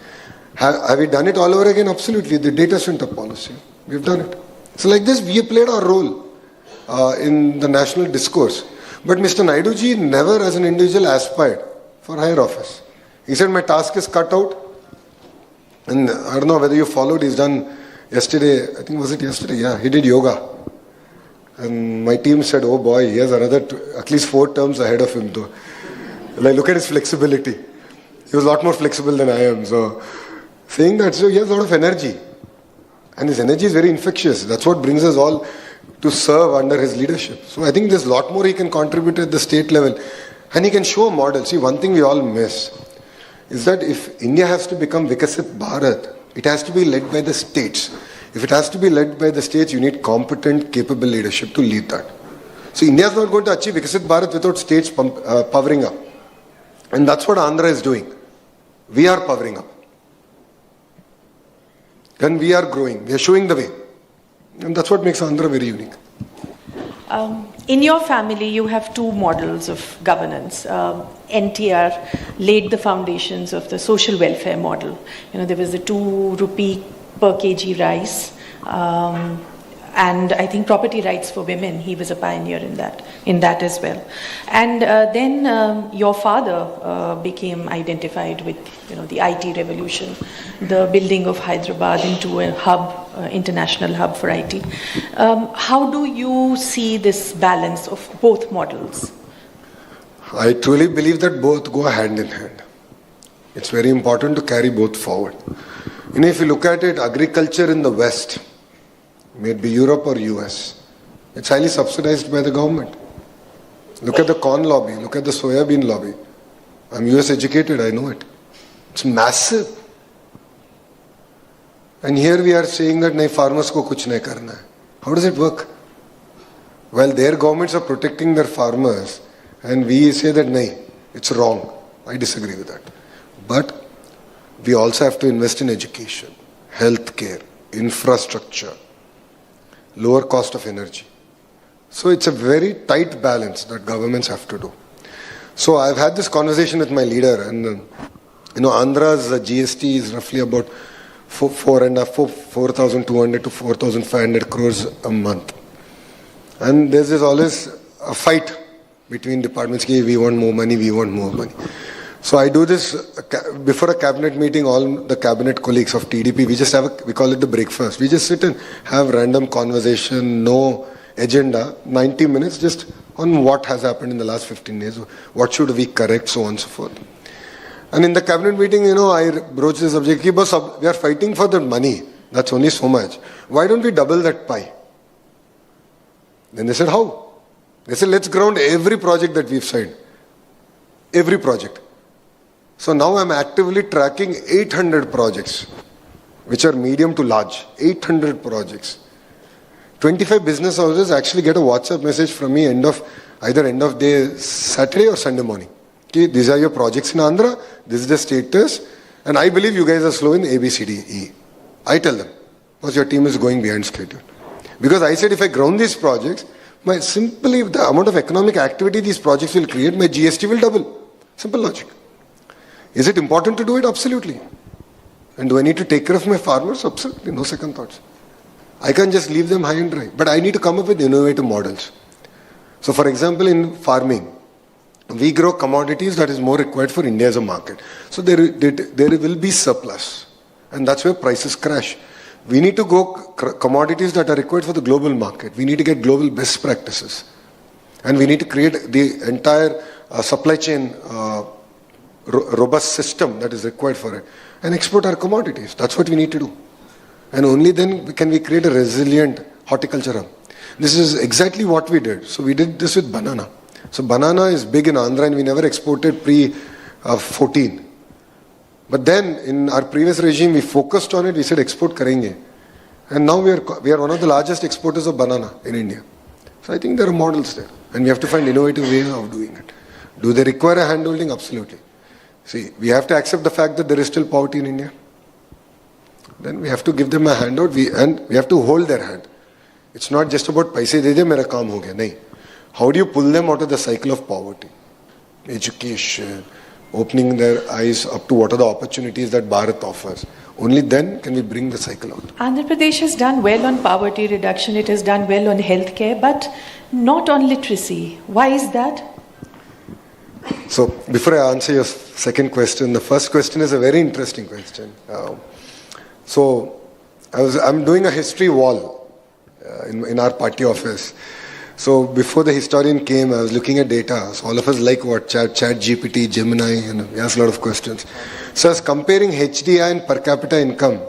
Speaker 2: Have we done it all over again? Absolutely. The data center policy. We've done it. So like this, we have played our role in the national discourse. But Mr. Naidu ji never as an individual aspired for higher office. He said, my task is cut out. And I don't know whether you followed, he's done yesterday, I think was it yesterday? Yeah, he did yoga. And my team said, oh boy, he has another, at least 4 terms ahead of him. Though. Like, look at his flexibility. He was a lot more flexible than I am. So, saying that, so he has a lot of energy. And his energy is very infectious. That's what brings us all to serve under his leadership. So I think there's a lot more he can contribute at the state level. And he can show a model. See, one thing we all miss is that if India has to become Vikasit Bharat, it has to be led by the states. If it has to be led by the states, you need competent, capable leadership to lead that. So India is not going to achieve Vikasit Bharat without states powering up. And that's what Andhra is doing. We are powering up. And we are growing. We are showing the way. And that's what makes Andhra very unique.
Speaker 1: In your family, you have 2 models of governance. NTR laid the foundations of the social welfare model. There was the 2 rupee per kg rice, and I think property rights for women. He was a pioneer in that as well. And then your father became identified with the IT revolution, the building of Hyderabad into a hub, international hub for IT. How do you see this balance of both models?
Speaker 2: I truly believe that both go hand in hand. It's very important to carry both forward. If you look at it, agriculture in the West, may it be Europe or US, it's highly subsidized by the government. Look at the corn lobby, look at the soybean lobby. I'm US educated, I know it. It's massive. And here we are saying that nahi, farmers ko kuch nahi karna hai. How does it work? Well, their governments are protecting their farmers and we say that nahi, it's wrong. I disagree with that. But we also have to invest in education, healthcare, infrastructure, lower cost of energy. So it's a very tight balance that governments have to do. So I've had this conversation with my leader, and Andhra's GST is roughly about 4,200 to 4,500 crores a month. And there's always a fight between departments. We want more money, we want more money. So I do this before a cabinet meeting. All the cabinet colleagues of TDP, we call it the breakfast. We just sit and have random conversation, no agenda, 90 minutes, just on what has happened in the last 15 days, what should we correct, so on and so forth. And in the cabinet meeting, I broached the subject, we are fighting for the money, that's only so much. Why don't we double that pie? Then they said, how? They said, let's ground every project that we've signed. Every project. So now I'm actively tracking 800 projects, which are medium to large. 800 projects. 25 business houses actually get a WhatsApp message from me either end of day Saturday or Sunday morning. Okay, these are your projects in Andhra, this is the status, and I believe you guys are slow in A, B, C, D, E. I tell them, because your team is going behind schedule. Because I said if I ground these projects, simply the amount of economic activity these projects will create, my GST will double. Simple logic. Is it important to do it? Absolutely. And do I need to take care of my farmers? Absolutely. No second thoughts. I can't just leave them high and dry. But I need to come up with innovative models. So for example, in farming, we grow commodities that is more required for India as a market. So there will be surplus. And that's where prices crash. We need to go commodities that are required for the global market. We need to get global best practices. And we need to create the entire supply chain robust system that is required for it. And export our commodities. That's what we need to do. And only then can we create a resilient horticulture hub. This is exactly what we did. So we did this with banana. So banana is big in Andhra and we never exported pre-14. But then in our previous regime, we focused on it. We said export karenge. And now we are one of the largest exporters of banana in India. So I think there are models there. And we have to find innovative ways of doing it. Do they require a handholding? Absolutely. See, we have to accept the fact that there is still poverty in India. Then we have to give them a handout and we have to hold their hand. It's not just about paise de de mera kaam ho gaya. Nahin. How do you pull them out of the cycle of poverty? Education, opening their eyes up to what are the opportunities that Bharat offers. Only then can we bring the cycle out.
Speaker 1: Andhra Pradesh has done well on poverty reduction, it has done well on healthcare, but not on literacy. Why is that?
Speaker 2: So, before I answer your second question, the first question is a very interesting question. I'm doing a history wall in our party office. So before the historian came, I was looking at data. So all of us like what? Chat GPT, Gemini, and we asked a lot of questions. So I was comparing HDI and per capita income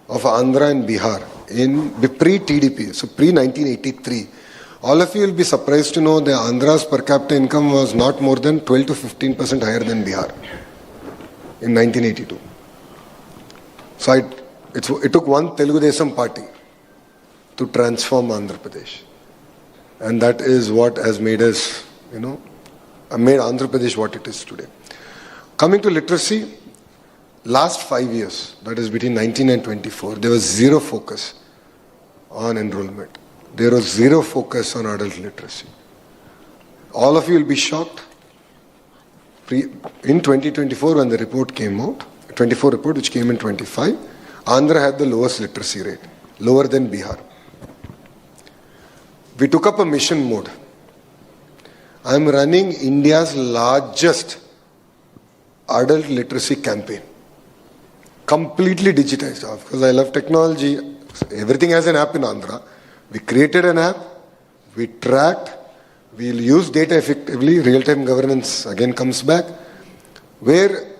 Speaker 2: of Andhra and Bihar in pre-TDP, so pre-1983. All of you will be surprised to know that Andhra's per capita income was not more than 12 to 15% higher than Bihar in 1982. So it took one Telugu Desam party to transform Andhra Pradesh. And that is what has made us, made Andhra Pradesh what it is today. Coming to literacy, last 5 years, that is between 19 and 24, there was zero focus on enrollment. There was zero focus on adult literacy. All of you will be shocked. In 2024, when the report came out, 24 report which came in 25, Andhra had the lowest literacy rate, lower than Bihar. We took up a mission mode. I am running India's largest adult literacy campaign. Completely digitized. Because I love technology. Everything has an app in Andhra. We created an app. We tracked. We'll use data effectively. Real-time governance again comes back. Where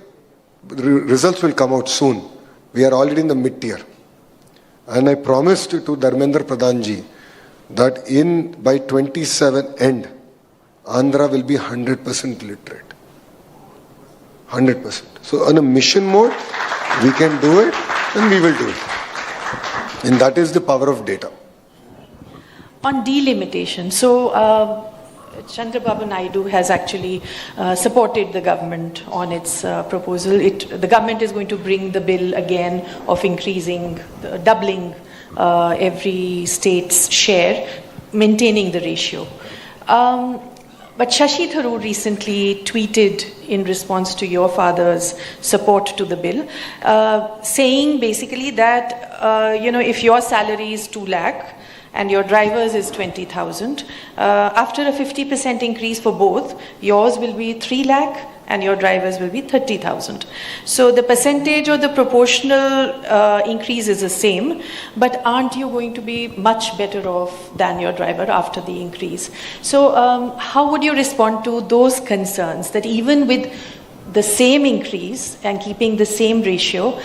Speaker 2: results will come out soon. We are already in the mid-tier. And I promised to Dharmendra Pradhanji that by 27 end, Andhra will be 100% literate. 100%. So on a mission mode, we can do it and we will do it. And that is the power of data.
Speaker 1: On delimitation, so Chandrababu Naidu has actually supported the government on its proposal. The government is going to bring the bill again of increasing, doubling every state's share, maintaining the ratio. But Shashi Tharoor recently tweeted in response to your father's support to the bill, saying basically that, if your salary is 2 lakh and your driver's is 20,000, after a 50% increase for both, yours will be 3 lakh, and your drivers will be 30,000. So the percentage or the proportional increase is the same, but aren't you going to be much better off than your driver after the increase? So how would you respond to those concerns that even with the same increase and keeping the same ratio,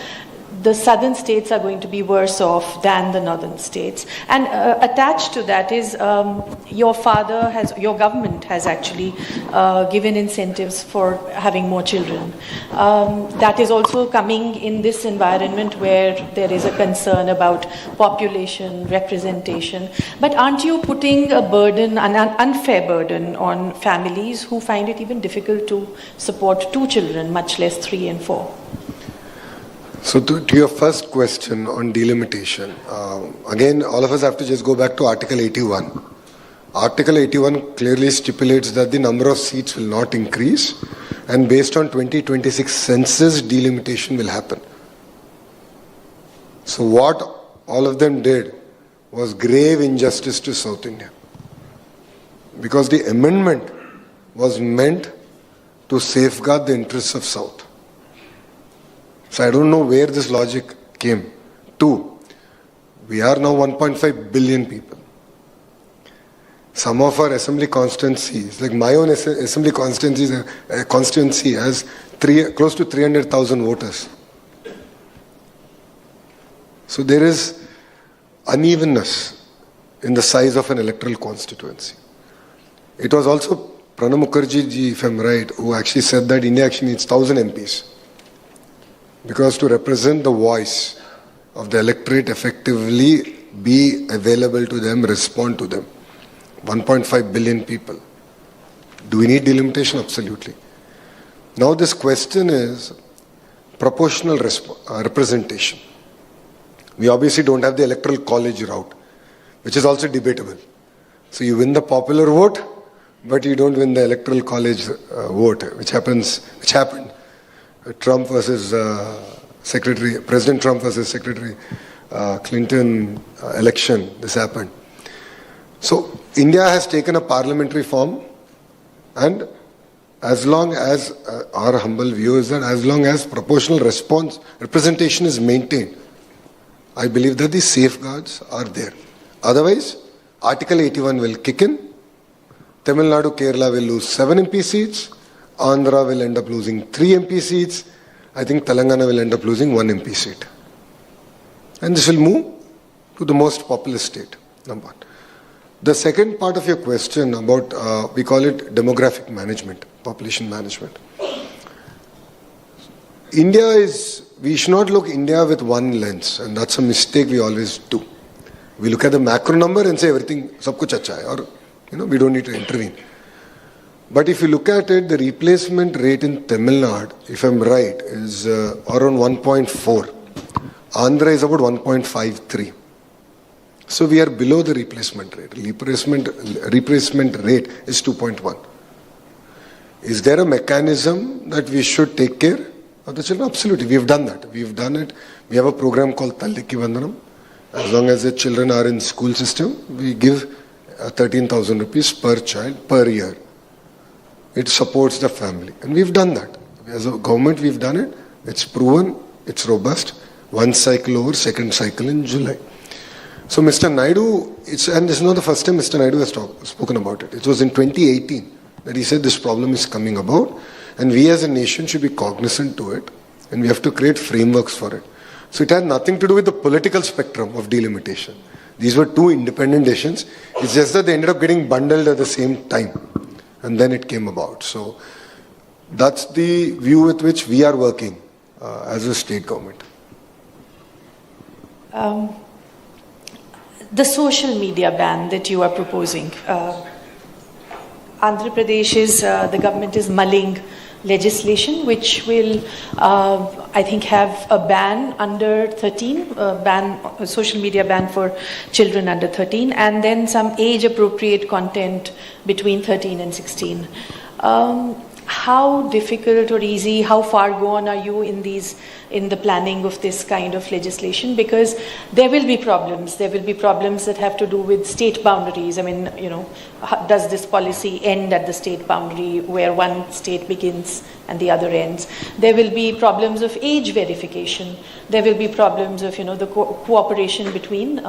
Speaker 1: the southern states are going to be worse off than the northern states? And attached to that is your government has actually given incentives for having more children. That is also coming in this environment where there is a concern about population, representation. But aren't you putting a burden, an unfair burden on families who find it even difficult to support 2 children, much less 3 and 4?
Speaker 2: So to your first question on delimitation, again, all of us have to just go back to Article 81. Article 81 clearly stipulates that the number of seats will not increase, and based on 2026 census, delimitation will happen. So what all of them did was grave injustice to South India, because the amendment was meant to safeguard the interests of South. So I don't know where this logic came. 2, we are now 1.5 billion people. Some of our assembly constituencies, like my own assembly constituency has close to 300,000 voters. So there is unevenness in the size of an electoral constituency. It was also Pranab Mukherjee ji, if I'm right, who actually said that India actually needs 1,000 MPs. Because to represent the voice of the electorate effectively, be available to them, respond to them. 1.5 billion people. Do we need delimitation? Absolutely. Now this question is proportional representation. We obviously don't have the electoral college route, which is also debatable. So you win the popular vote, but you don't win the electoral college vote, which happened. Trump versus President Trump versus Secretary Clinton election, this happened. So India has taken a parliamentary form, and as long as our humble view is that as long as proportional representation is maintained, I believe that the safeguards are there. Otherwise, Article 81 will kick in. Tamil Nadu, Kerala will lose 7 MP seats. Andhra will end up losing 3 MP seats. I think Telangana will end up losing 1 MP seat. And this will move to the most populous state, number 1. The second part of your question about, we call it demographic management, population management. We should not look India with one lens, and that's a mistake we always do. We look at the macro number and say everything, sab kuch acha hai, or we don't need to intervene. But if you look at it, the replacement rate in Tamil Nadu, if I'm right, is around 1.4. Andhra is about 1.53. So we are below the replacement rate. Replacement rate is 2.1. Is there a mechanism that we should take care of the children? Absolutely. We have done that. We've done it. We have a program called Talliki Vandanam. As long as the children are in school system, we give 13,000 rupees per child per year. It supports the family. And we've done that. As a government, we've done it. It's proven. It's robust. 1 cycle over, 2nd cycle in July. So Mr. Naidu, and this is not the first time Mr. Naidu has spoken about it. It was in 2018 that he said this problem is coming about, and we as a nation should be cognizant to it, and we have to create frameworks for it. So it had nothing to do with the political spectrum of delimitation. These were 2 independent decisions. It's just that they ended up getting bundled at the same time. And then it came about. So that's the view with which we are working as a state government.
Speaker 1: The social media ban that you are proposing. Andhra Pradesh the government is mulling legislation which will, I think, have a ban under 13, a social media ban for children under 13, and then some age-appropriate content between 13 and 16. how difficult or easy, how far gone are you in the planning of this kind of legislation? Because there will be problems. There will be problems that have to do with state boundaries. I mean, does this policy end at the state boundary where one state begins and the other ends? There will be problems of age verification. There will be problems of, the cooperation between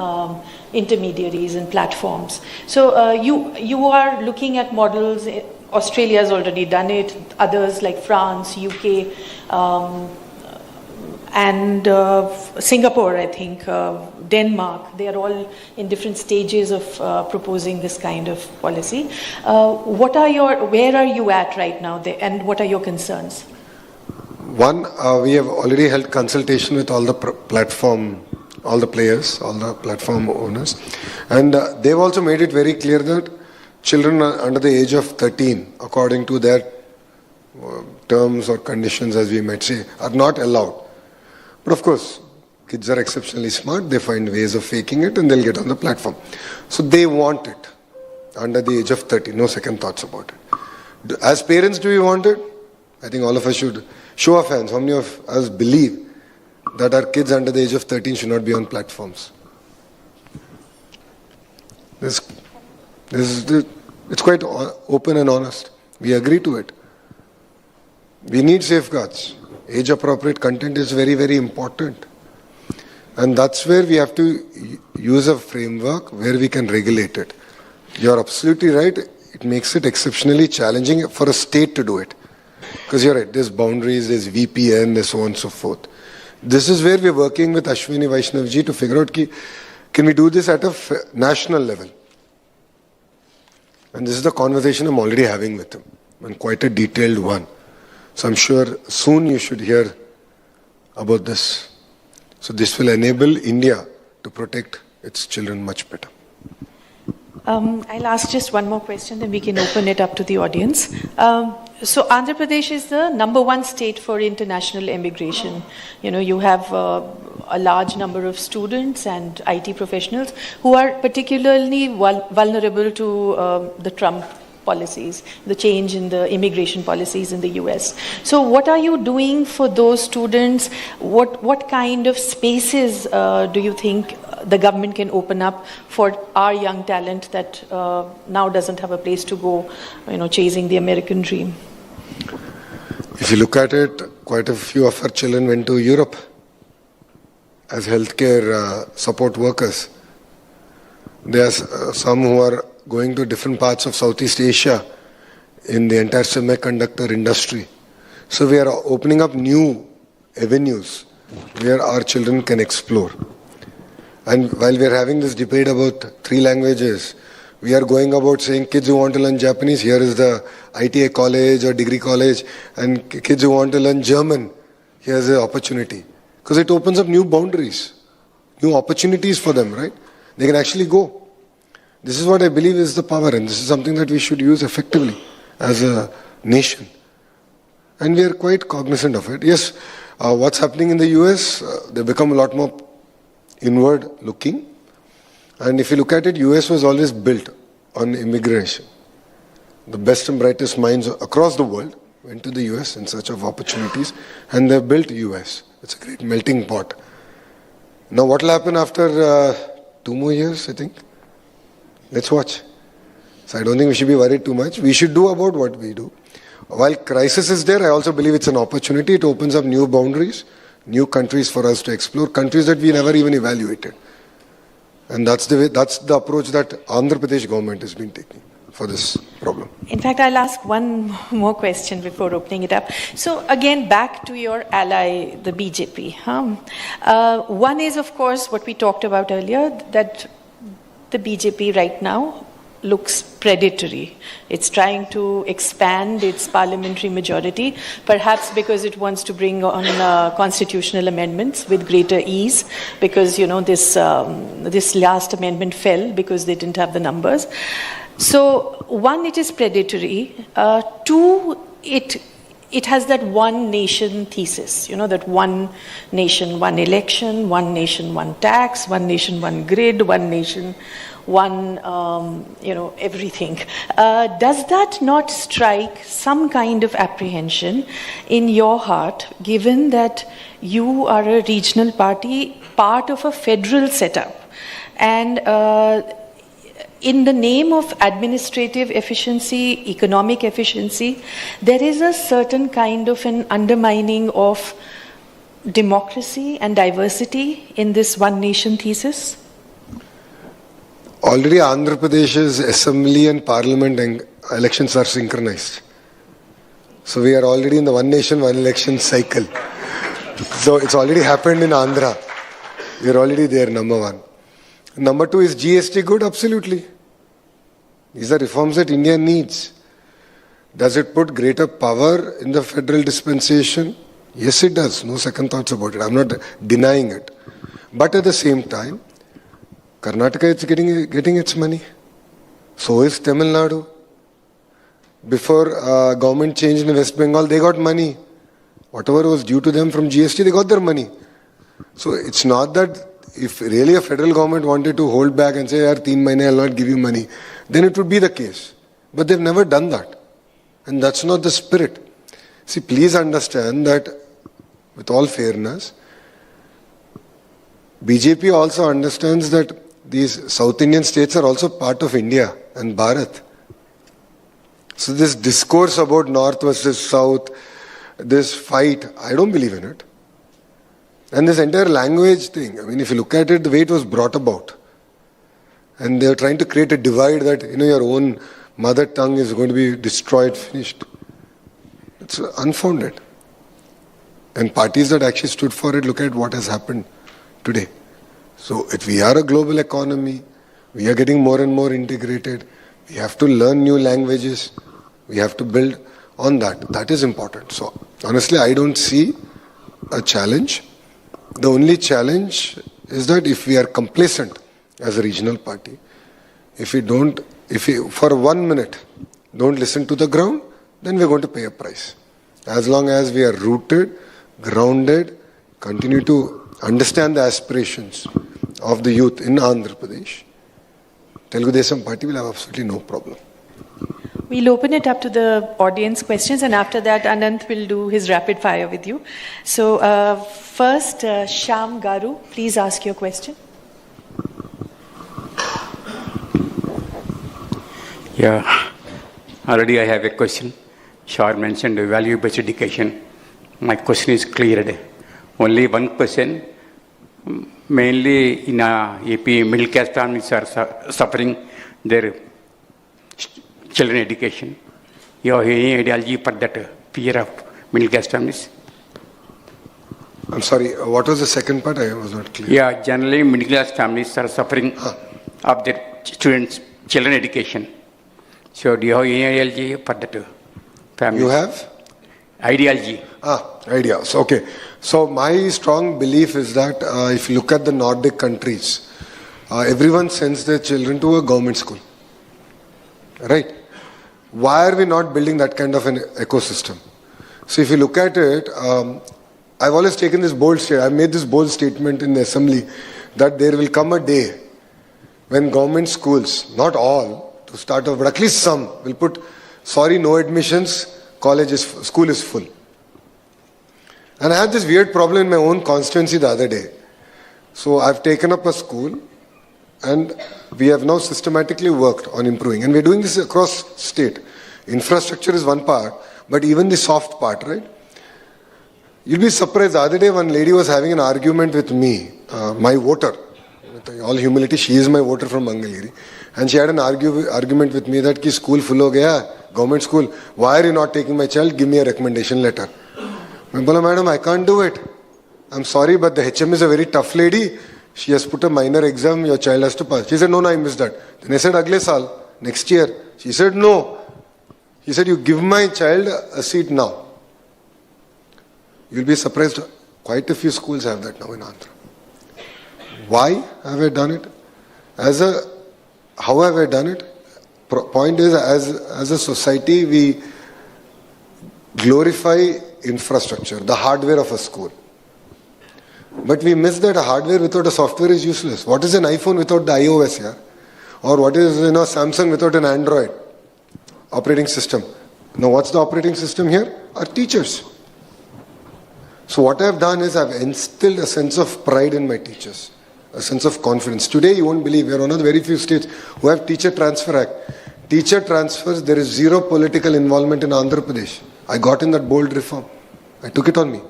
Speaker 1: intermediaries and platforms. So you are looking at models. Australia has already done it. Others like France, UK, and Singapore, I think, Denmark, they are all in different stages of proposing this kind of policy. Where are you at right now, and what are your concerns?
Speaker 2: One, we have already held consultation with all the all the players, all the platform owners, and they've also made it very clear that children under the age of 13, according to their terms or conditions, as we might say, are not allowed. But of course, kids are exceptionally smart. They find ways of faking it and they'll get on the platform. So they want it under the age of 30. No second thoughts about it. As parents, do we want it? I think all of us should show our hands. How many of us believe that our kids under the age of 13 should not be on platforms? It's quite open and honest. We agree to it. We need safeguards. Age-appropriate content is very, very important. And that's where we have to use a framework where we can regulate it. You're absolutely right. It makes it exceptionally challenging for a state to do it. Because you're right, there's boundaries, there's VPN, there's so on and so forth. This is where we're working with Ashwini Vaishnavji to figure out, can we do this at a national level? And this is the conversation I'm already having with him, and quite a detailed one. So I'm sure soon you should hear about this. So this will enable India to protect its children much better.
Speaker 1: I'll ask just one more question, then we can open it up to the audience. So Andhra Pradesh is the #1 state for international immigration. You have a large number of students and IT professionals who are particularly vulnerable to the Trump policies, the change in the immigration policies in the US. So what are you doing for those students? What kind of spaces do you think the government can open up for our young talent that now doesn't have a place to go, chasing the American dream?
Speaker 2: If you look at it, quite a few of our children went to Europe as healthcare support workers. There are some who are going to different parts of Southeast Asia in the entire semiconductor industry. So we are opening up new avenues where our children can explore. And while we are having this debate about 3 languages, we are going about saying kids who want to learn Japanese, here is the ITA college or degree college, and kids who want to learn German, here's the opportunity. Because it opens up new boundaries, new opportunities for them, right? They can actually go. This is what I believe is the power, and this is something that we should use effectively as a nation. And we are quite cognizant of it. Yes, what's happening in the US, they become a lot more inward looking. And if you look at it, US was always built on immigration. The best and brightest minds across the world went to the US in search of opportunities, and they built US. It's a great melting pot. Now what will happen after 2 more years, I think? Let's watch. So I don't think we should be worried too much. We should do about what we do. While crisis is there, I also believe it's an opportunity. It opens up new boundaries, new countries for us to explore, countries that we never even evaluated. And that's the approach that Andhra Pradesh government has been taking for this problem.
Speaker 1: In fact, I'll ask one more question before opening it up. So again, back to your ally, the BJP. One is, of course, what we talked about earlier, that the BJP right now looks predatory. It's trying to expand its parliamentary majority, perhaps because it wants to bring on constitutional amendments with greater ease, because this last amendment fell because they didn't have the numbers. So one, it is predatory. Two, it has that one nation thesis, that one nation, one election, one nation, one tax, one nation, one grid, one nation, one, everything. Does that not strike some kind of apprehension in your heart, given that you are a regional party, part of a federal setup, and in the name of administrative efficiency, economic efficiency, there is a certain kind of an undermining of democracy and diversity in this one nation thesis?
Speaker 2: Already Andhra Pradesh's assembly and parliament elections are synchronized. So we are already in the one nation, one election cycle. So it's already happened in Andhra. We are already there, number one. Number two, is GST good? Absolutely. These are reforms that India needs. Does it put greater power in the federal dispensation? Yes, it does. No second thoughts about it. I'm not denying it. But at the same time, Karnataka is getting its money. So is Tamil Nadu. Before government changed in West Bengal, they got money. Whatever was due to them from GST, they got their money. So it's not that if really a federal government wanted to hold back and say, "Yaar, 3 mahine I'll not give you money," then it would be the case. But they've never done that. And that's not the spirit. See, please understand that with all fairness, BJP also understands that these South Indian states are also part of India and Bharat. So this discourse about North versus South, this fight, I don't believe in it. And this entire language thing, I mean, if you look at it, the way it was brought about, and they are trying to create a divide that, your own mother tongue is going to be destroyed, finished. It's unfounded. And parties that actually stood for it, look at what has happened today. So if we are a global economy, we are getting more and more integrated, we have to learn new languages, we have to build on that. That is important. So honestly, I don't see a challenge. The only challenge is that if we are complacent as a regional party, if we for 1 minute don't listen to the ground, then we're going to pay a price. As long as we are rooted, grounded, continue to understand the aspirations of the youth in Andhra Pradesh, Telugu Desam party will have absolutely no problem.
Speaker 1: We'll open it up to the audience questions, and after that Anant will do his rapid fire with you. So first, Shyam Garu, please ask your question.
Speaker 3: Yeah, already I have a question. Shah mentioned value-based education. My question is cleared. Only one question. Mainly in AP, middle class families are suffering their children education. You have any ideology for that fear of middle class families?
Speaker 2: I'm sorry, what was the second part? I was not clear.
Speaker 3: Yeah, generally middle class families are suffering of their children education. So do you have any ideology for that family?
Speaker 2: You have?
Speaker 3: Ideology.
Speaker 2: Ideas. Okay. So my strong belief is that if you look at the Nordic countries, everyone sends their children to a government school. Right? Why are we not building that kind of an ecosystem? So if you look at it, I've always taken this bold statement. I've made this bold statement in the assembly that there will come a day when government schools, not all to start off, but at least some, will put, sorry, no admissions, school is full. And I had this weird problem in my own constituency the other day. So I've taken up a school and we have now systematically worked on improving. And we're doing this across state. Infrastructure is one part, but even the soft part, right? You'll be surprised. The other day one lady was having an argument with me, my voter. With all humility, she is my voter from Mangalgiri. And she had an argument with me that school full ho gaya, government school, why are you not taking my child? Give me a recommendation letter. I said, madam, I can't do it. I'm sorry, but the HM is a very tough lady. She has put a minor exam, your child has to pass. She said, no, I missed that. Then I said, agle saal, next year. She said, no. He said, you give my child a seat now. You'll be surprised, quite a few schools have that now in Andhra. Why have I done it? How have I done it? Point is, as a society, we glorify infrastructure, the hardware of a school. But we miss that a hardware without a software is useless. What is an iPhone without the iOS here? Or what is, Samsung without an Android operating system? Now, what's the operating system here? Our teachers. So what I've done is I've instilled a sense of pride in my teachers, a sense of confidence. Today, you won't believe, we're one of the very few states who have Teacher Transfer Act. Teacher transfers, there is zero political involvement in Andhra Pradesh. I got in that bold reform. I took it on me.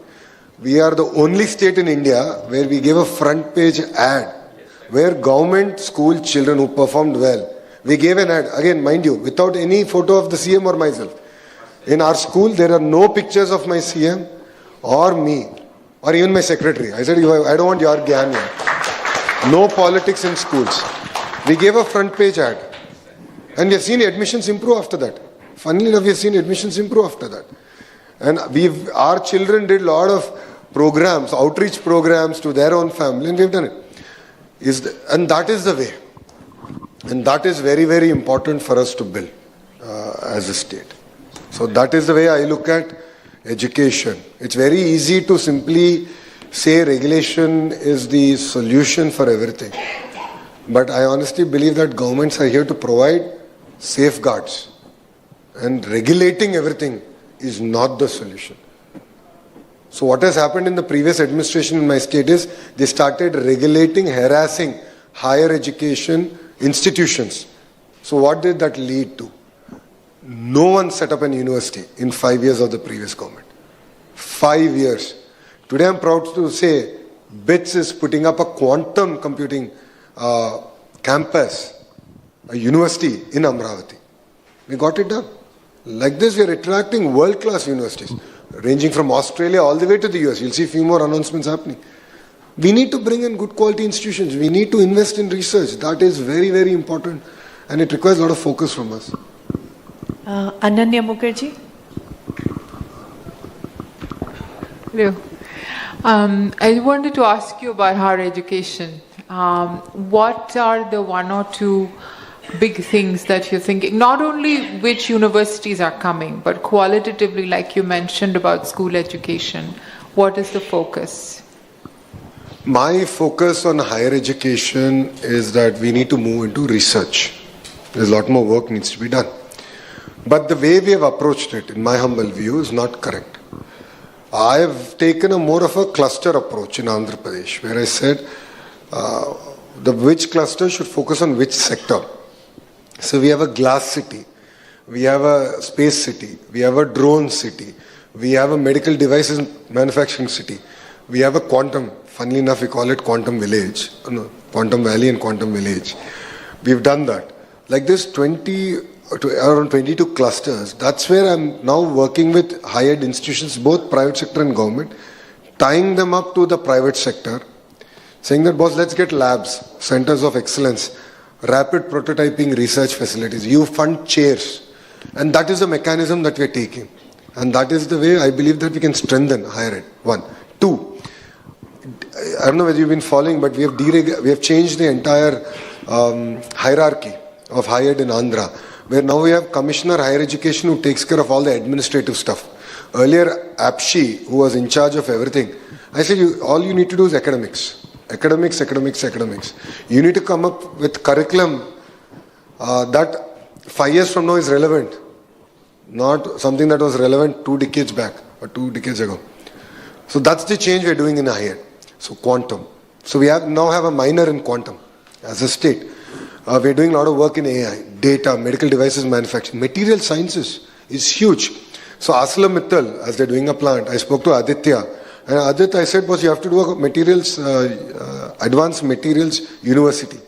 Speaker 2: We are the only state in India where we gave a front page ad where government school children who performed well, we gave an ad, again, mind you, without any photo of the CM or myself. In our school, there are no pictures of my CM or me or even my secretary. I said, I don't want your gyan here. No politics in schools. We gave a front page ad. And we have seen admissions improve after that. Funnily enough, we have seen admissions improve after that. And our children did a lot of programs, outreach programs to their own family, and we've done it. And that is the way. And that is very, very important for us to build as a state. So that is the way I look at education. It's very easy to simply say regulation is the solution for everything. But I honestly believe that governments are here to provide safeguards. And regulating everything is not the solution. So what has happened in the previous administration in my state is they started regulating, harassing higher education institutions. So what did that lead to? No one set up an university in 5 years of the previous government. 5 years. Today I'm proud to say BITS is putting up a quantum computing campus, a university in Amravati. We got it done. Like this, we are attracting world-class universities, ranging from Australia all the way to the US. You'll see a few more announcements happening. We need to bring in good quality institutions. We need to invest in research. That is very, very important. And it requires a lot of focus from us.
Speaker 4: Ananya Mukherjee. Hello. I wanted to ask you about higher education. What are the one or two big things that you're thinking? Not only which universities are coming, but qualitatively, like you mentioned about school education. What is the focus?
Speaker 2: My focus on higher education is that we need to move into research. There's a lot more work needs to be done. But the way we have approached it, in my humble view, is not correct. I have taken a more of a cluster approach in Andhra Pradesh, where I said the which cluster should focus on which sector. So we have a glass city, we have a space city, we have a drone city, we have a medical devices manufacturing city, we have a quantum, funnily enough we call it quantum village, quantum valley and quantum village. We've done that. Like this 20 to around 22 clusters, that's where I'm now working with higher ed institutions, both private sector and government, tying them up to the private sector, saying that, boss, let's get labs, centers of excellence, rapid prototyping research facilities. You fund chairs. And that is the mechanism that we're taking. And that is the way I believe that we can strengthen higher ed. 1. 2. I don't know whether you've been following, but we have changed the entire hierarchy of higher ed in Andhra, where now we have Commissioner Higher Education who takes care of all the administrative stuff. Earlier, Apshi, who was in charge of everything, I said, all you need to do is academics. Academics, academics, academics. You need to come up with curriculum that 5 years from now is relevant. Not something that was relevant 2 decades back or 2 decades ago. So that's the change we're doing in higher ed. So quantum. So we now have a minor in quantum as a state. We're doing a lot of work in AI, data, medical devices manufacturing. Material sciences is huge. So ArcelorMittal, as they're doing a plant, I spoke to Aditya. And Aditya, I said, boss, you have to do a materials, advanced materials university.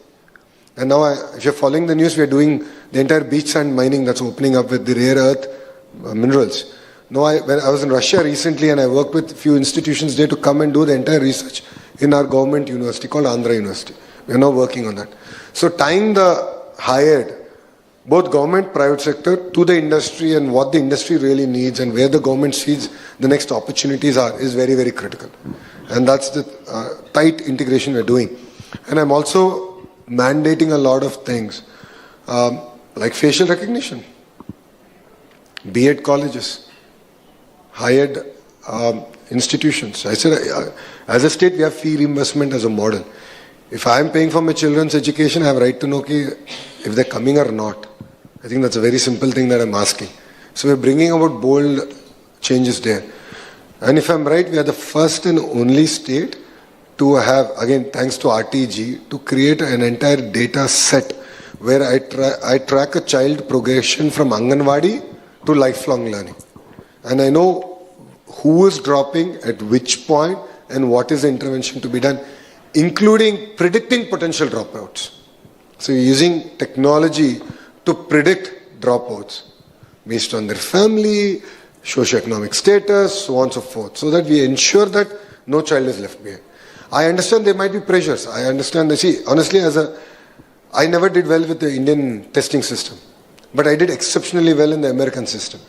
Speaker 2: And now, if you're following the news, we're doing the entire beach sand mining that's opening up with the rare earth minerals. Now, when I was in Russia recently and I worked with a few institutions there to come and do the entire research in our government university called Andhra University. We're now working on that. So tying the higher ed, both government, private sector, to the industry and what the industry really needs and where the government sees the next opportunities are is very, very critical. And that's the tight integration we're doing. And I'm also mandating a lot of things like facial recognition, B.Ed colleges, higher ed institutions. I said, as a state, we have fee reimbursement as a model. If I am paying for my children's education, I have right to know if they're coming or not. I think that's a very simple thing that I'm asking. So we're bringing about bold changes there. And if I'm right, we are the first and only state to have, again, thanks to RTG, to create an entire data set where I track a child progression from Anganwadi to lifelong learning. And I know who is dropping at which point and what is the intervention to be done, including predicting potential dropouts. So you're using technology to predict dropouts based on their family, socioeconomic status, so on and so forth, so that we ensure that no child is left behind. I understand there might be pressures. I understand that. See, honestly, I never did well with the Indian testing system, but I did exceptionally well in the American system.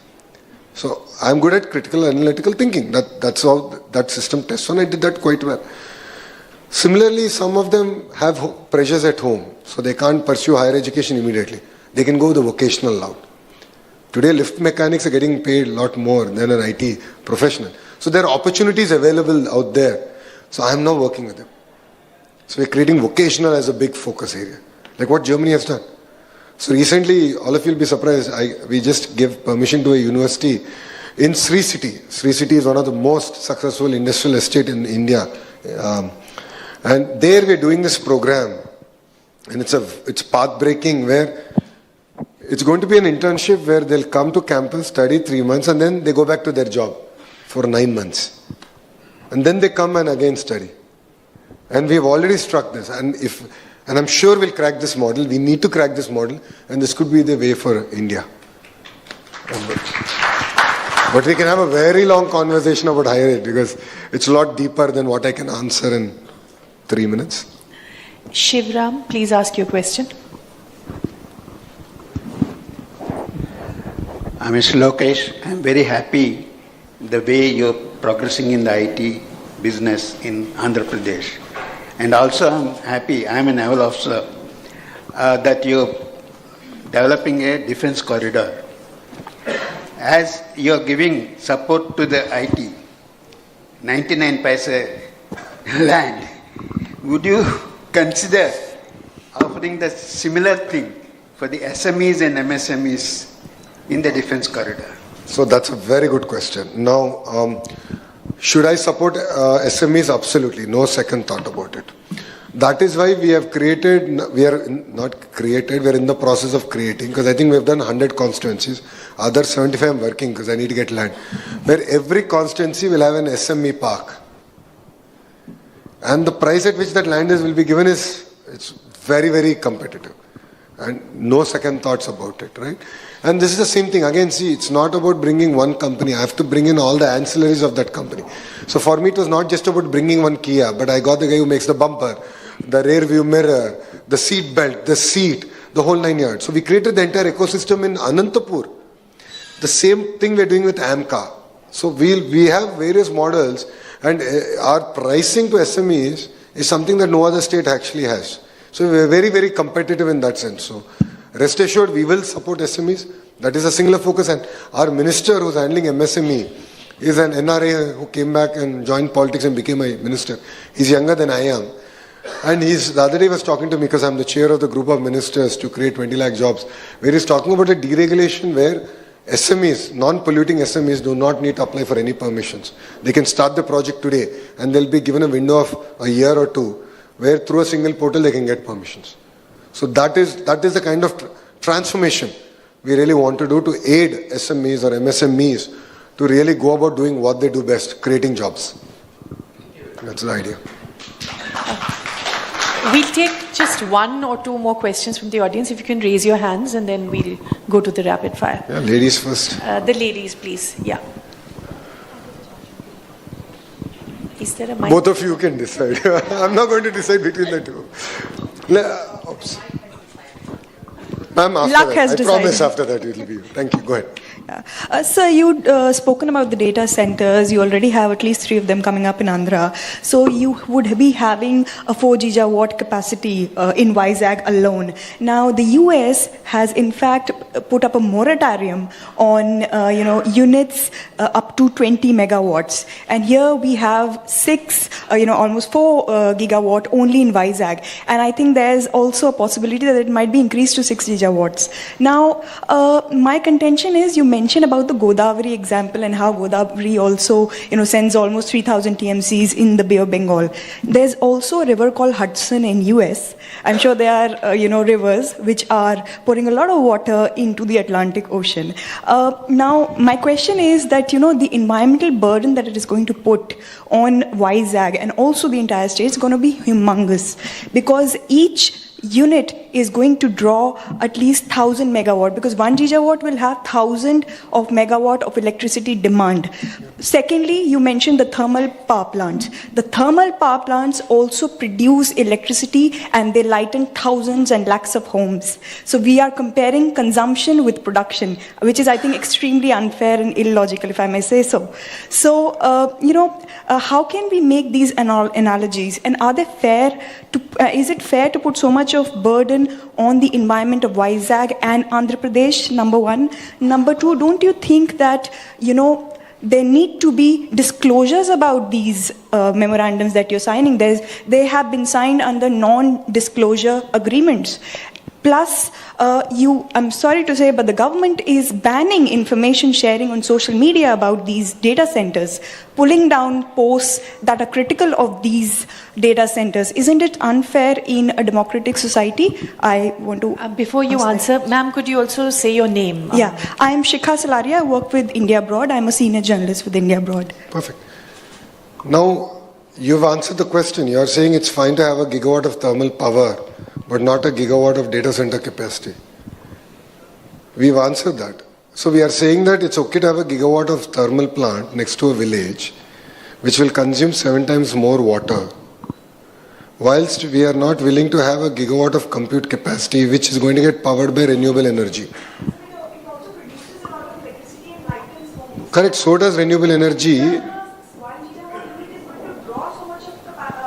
Speaker 2: So I'm good at critical analytical thinking. That's how that system tests, and I did that quite well. Similarly, some of them have pressures at home, so they can't pursue higher education immediately. They can go the vocational route. Today, lift mechanics are getting paid a lot more than an IT professional. So there are opportunities available out there. So I'm now working with them. So we're creating vocational as a big focus area, like what Germany has done. So recently, all of you will be surprised, we just gave permission to a university in Sri City. Sri City is one of the most successful industrial estate in India. And there we're doing this program, and it's path-breaking, where it's going to be an internship where they'll come to campus, study 3 months, and then they go back to their job for 9 months. And then they come and again study. And we've already struck this. And I'm sure we'll crack this model. We need to crack this model, and this could be the way for India. But we can have a very long conversation about higher ed, because it's a lot deeper than what I can answer in 3 minutes.
Speaker 1: Shivram, please ask your question.
Speaker 5: Mr. Lokesh, I'm very happy the way you're progressing in the IT business in Andhra Pradesh. And also I'm happy, I'm a naval officer, that you're developing a defense corridor. As you're giving support to the IT, 99 paisa land, would you consider offering the similar thing for the SMEs and MSMEs in the defense corridor?
Speaker 2: So that's a very good question. Now, should I support SMEs? Absolutely, no second thought about it. That is why we have created, we're in the process of creating, because I think we've done 100 constituencies. Other 75 I'm working because I need to get land, where every constituency will have an SME park. And the price at which that land will be given it's very, very competitive. And no second thoughts about it, right? And this is the same thing. Again, see, it's not about bringing one company. I have to bring in all the ancillaries of that company. So for me, it was not just about bringing one Kia, but I got the guy who makes the bumper, the rear view mirror, the seat belt, the seat, the whole 9 yards. So we created the entire ecosystem in Anantapur. The same thing we're doing with AMCA. So we have various models, and our pricing to SMEs is something that no other state actually has. So we're very, very competitive in that sense. So rest assured, we will support SMEs. That is a singular focus. And our minister who's handling MSME is an NRA who came back and joined politics and became a minister. He's younger than I am. And the other day was talking to me, because I'm the chair of the group of ministers to create 20 lakh jobs, where he's talking about a deregulation where SMEs, non-polluting SMEs, do not need to apply for any permissions. They can start the project today, and they'll be given a window of a year or two, where through a single portal they can get permissions. So that is the kind of transformation we really want to do to aid SMEs or MSMEs to really go about doing what they do best, creating jobs. That's the idea.
Speaker 1: We'll take just 1 or 2 more questions from the audience. If you can raise your hands, and then we'll go to the rapid fire.
Speaker 2: Yeah, ladies first.
Speaker 1: The ladies, please. Yeah. Is there a mic?
Speaker 2: Both of you can decide. I'm not going to decide between the two. Oops. Ma'am, after
Speaker 1: Luck
Speaker 2: that.
Speaker 1: has
Speaker 2: I
Speaker 1: decided.
Speaker 2: promise after that it will be you. Thank you. Go ahead.
Speaker 6: Sir, you'd spoken about the data centers. You already have at least 3 of them coming up in Andhra. So you would be having a 4 gigawatt capacity in Vizag alone. Now, the US has in fact put up a moratorium on units up to 20 megawatts. And here we have 6, almost 4 gigawatt only in Vizag. And I think there's also a possibility that it might be increased to 6 gigawatts. Now, my contention is, you mentioned about the Godavari example and how Godavari also, sends almost 3,000 TMCs in the Bay of Bengal. There's also a river called Hudson in US. I'm sure there are, rivers which are pouring a lot of water into the Atlantic Ocean. Now, my question is that, the environmental burden that it is going to put on Vizag and also the entire state is going to be humongous, because each unit is going to draw at least 1,000 megawatt, because 1 gigawatt will have 1,000 of megawatt of electricity demand. Secondly, you mentioned the thermal power plants. The thermal power plants also produce electricity and they lighten thousands and lakhs of homes. So we are comparing consumption with production, which is, I think, extremely unfair and illogical, if I may say so. So, how can we make these analogies, and are they fair is it fair to put so much of burden on the environment of Vizag and Andhra Pradesh, number one? Number two, don't you think that, there need to be disclosures about these memorandums that you're signing? They have been signed under non-disclosure agreements. Plus, I'm sorry to say, but the government is banning information sharing on social media about these data centers, pulling down posts that are critical of these data centers. Isn't it unfair in a democratic society? I want to...
Speaker 1: Before you answer, ma'am, could you also say your name?
Speaker 6: Yeah, I am Shikha Salaria. I work with India Abroad. I'm a senior journalist with India Abroad.
Speaker 2: Perfect. Now, you've answered the question. You're saying it's fine to have a gigawatt of thermal power, but not a gigawatt of data center capacity. We've answered that. So we are saying that it's okay to have a gigawatt of thermal plant next to a village, which will consume 7 times more water, whilst we are not willing to have a gigawatt of compute capacity, which is going to get powered by renewable energy. Correct, so does renewable energy.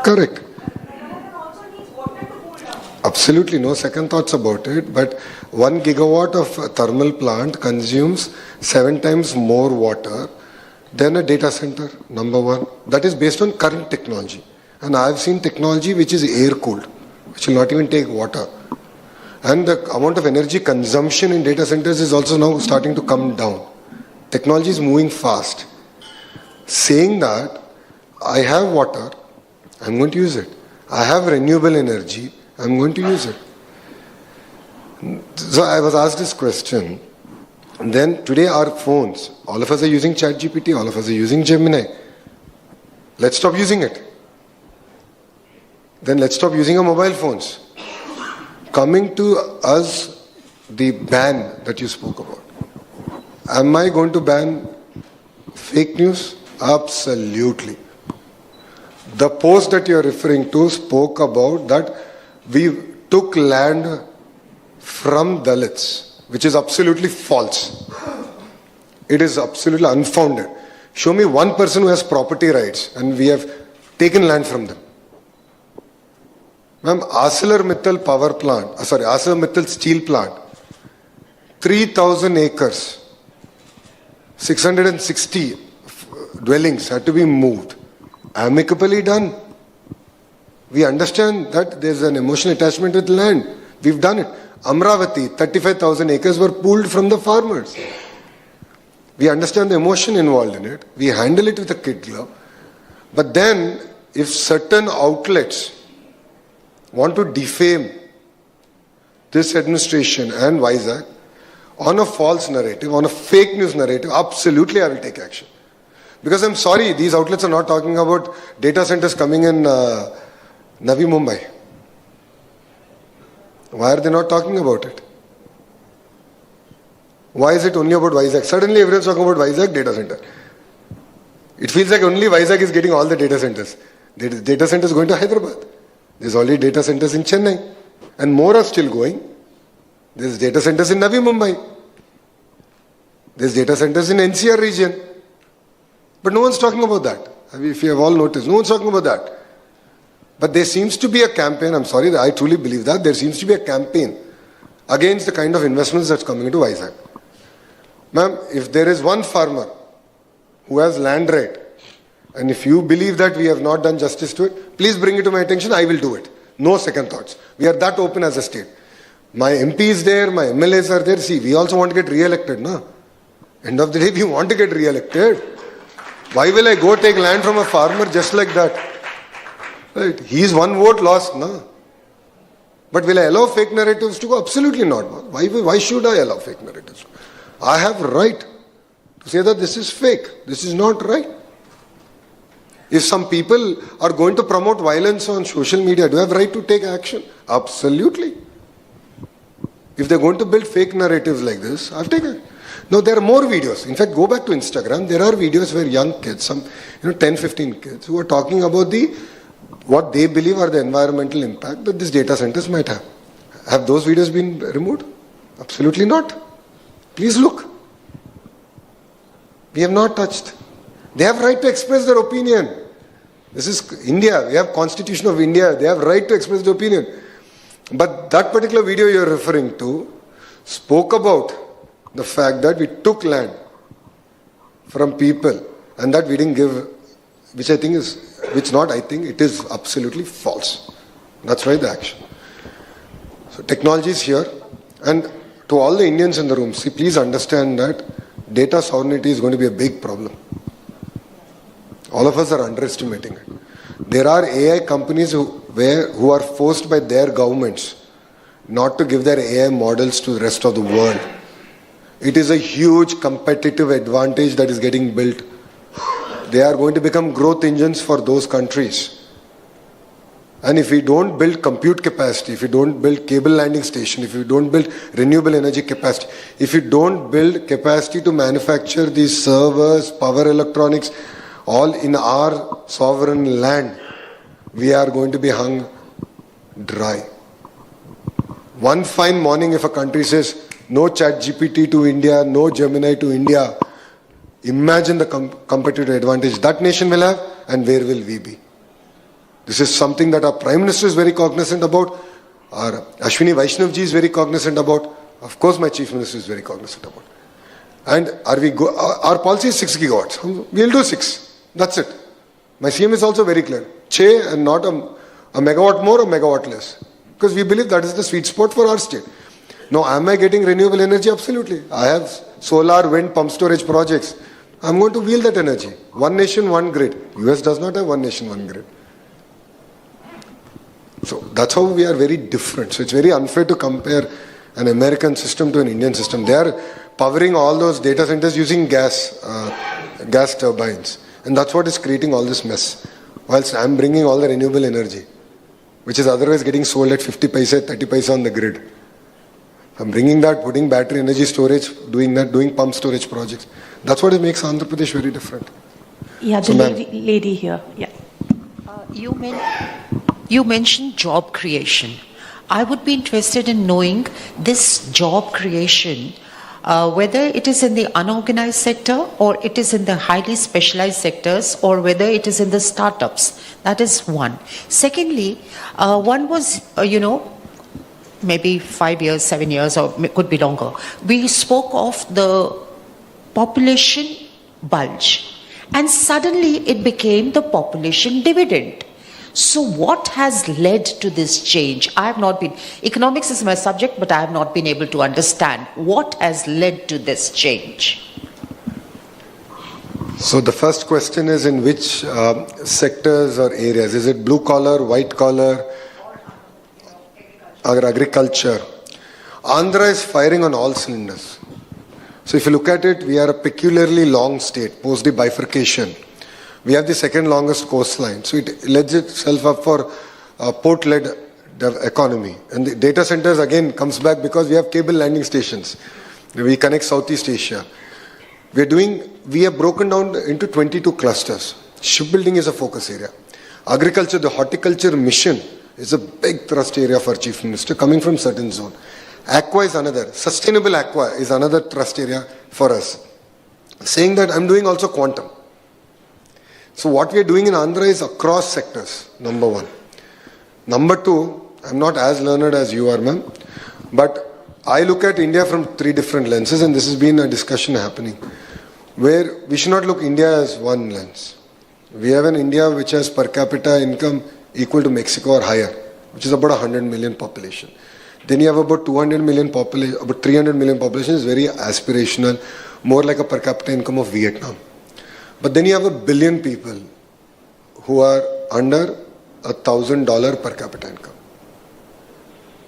Speaker 2: Correct. Absolutely no second thoughts about it, but 1 gigawatt of a thermal plant consumes 7 times more water than a data center, number one. That is based on current technology. And I have seen technology which is air cooled, which will not even take water. And the amount of energy consumption in data centers is also now starting to come down. Technology is moving fast. Saying that, I have water, I'm going to use it. I have renewable energy, I'm going to use it. So I was asked this question. And then today our phones, all of us are using ChatGPT, all of us are using Gemini. Let's stop using it. Then let's stop using our mobile phones. Coming to us, the ban that you spoke about. Am I going to ban fake news? Absolutely. The post that you are referring to spoke about that we took land from Dalits, which is absolutely false. It is absolutely unfounded. Show me one person who has property rights and we have taken land from them. Ma'am, ArcelorMittal power plant, ArcelorMittal steel plant, 3,000 acres, 660 dwellings had to be moved. Amicably done. We understand that there's an emotional attachment with land. We've done it. Amravati, 35,000 acres were pulled from the farmers. We understand the emotion involved in it. We handle it with a kid glove. But then, if certain outlets want to defame this administration and Vizag on a false narrative, on a fake news narrative, absolutely I will take action. Because I'm sorry, these outlets are not talking about data centers coming in Navi Mumbai. Why are they not talking about it? Why is it only about Vizag? Suddenly everyone's talking about Vizag data center. It feels like only Vizag is getting all the data centers. Data centers going to Hyderabad. There's already data centers in Chennai. And more are still going. There's data centers in Navi Mumbai. There's data centers in NCR region. But no one's talking about that. If you have all noticed, no one's talking about that. But there seems to be a campaign, I'm sorry, I truly believe that, there seems to be a campaign against the kind of investments that's coming into Vizag. Ma'am, if there is one farmer who has land right, and if you believe that we have not done justice to it, please bring it to my attention, I will do it. No second thoughts. We are that open as a state. My MP is there, my MLAs are there. See, we also want to get re-elected, no? End of the day, we want to get re-elected. Why will I go take land from a farmer just like that? Right? He is one vote lost, no? But will I allow fake narratives to go? Absolutely not. Why should I allow fake narratives? I have a right to say that this is fake. This is not right. If some people are going to promote violence on social media, do I have right to take action? Absolutely. If they're going to build fake narratives like this, I've taken. Now there are more videos. In fact, go back to Instagram. There are videos where young kids, some 10, 15 kids, who are talking about what they believe are the environmental impact that these data centers might have. Have those videos been removed? Absolutely not. Please look. We have not touched. They have right to express their opinion. This is India. We have Constitution of India. They have right to express their opinion. But that particular video you are referring to spoke about the fact that we took land from people and that we didn't give, which I think it is absolutely false. That's why the action. So technology is here, and to all the Indians in the room, see, please understand that data sovereignty is going to be a big problem. All of us are underestimating it. There are AI companies who are forced by their governments not to give their AI models to the rest of the world. It is a huge competitive advantage that is getting built. They are going to become growth engines for those countries. And if we don't build compute capacity, if we don't build cable landing station, if we don't build renewable energy capacity, if we don't build capacity to manufacture these servers, power electronics, all in our sovereign land, we are going to be hung dry. One fine morning, if a country says, no ChatGPT to India, no Gemini to India, imagine the competitive advantage that nation will have, and where will we be? This is something that our Prime Minister is very cognizant about, our Ashwini Vaishnavji is very cognizant about, of course my Chief Minister is very cognizant about. And our policy is 6 gigawatts. We'll do 6. That's it. My CM is also very clear. 6 and not a megawatt more or megawatt less. Because we believe that is the sweet spot for our state. Now, am I getting renewable energy? Absolutely. I have solar, wind, pump storage projects. I'm going to wheel that energy. One nation, one grid. US does not have one nation, one grid. So that's how we are very different. So it's very unfair to compare an American system to an Indian system. They are powering all those data centers using gas turbines. And that's what is creating all this mess. Whilst I'm bringing all the renewable energy, which is otherwise getting sold at 50 paisa, 30 paisa on the grid. I'm bringing that, putting battery energy storage, doing pump storage projects. That's what makes Andhra Pradesh very different.
Speaker 1: Yeah,
Speaker 2: so,
Speaker 1: the lady here. Yeah.
Speaker 7: You mentioned job creation. I would be interested in knowing this job creation, whether it is in the unorganized sector or it is in the highly specialized sectors or whether it is in the startups. That is one. Secondly, one was, maybe 5 years, 7 years, or could be longer. We spoke of the population bulge, and suddenly it became the population dividend. So what has led to this change? Economics is my subject, but I have not been able to understand what has led to this change.
Speaker 2: So the first question is in which sectors or areas? Is it blue collar, white collar, or agriculture? Andhra is firing on all cylinders. So if you look at it, we are a peculiarly long state, post the bifurcation. We have the second longest coastline. So it lends itself up for a port-led economy. And the data centers again comes back because we have cable landing stations. We connect Southeast Asia. We have broken down into 22 clusters. Shipbuilding is a focus area. Agriculture, the horticulture mission is a big thrust area for Chief Minister coming from certain zone. Aqua is another. Sustainable aqua is another thrust area for us. saying that I'm doing also quantum. So what we are doing in Andhra is across sectors, number one. Number two, I'm not as learned as you are, ma'am, but I look at India from three different lenses, and this has been a discussion happening, where we should not look India as one lens. We have an India which has per capita income equal to Mexico or higher, which is about 100 million population. Then you have about 200 million population, about 300 million population is very aspirational, more like a per capita income of Vietnam. But then you have 1 billion people who are under $1,000 per capita income.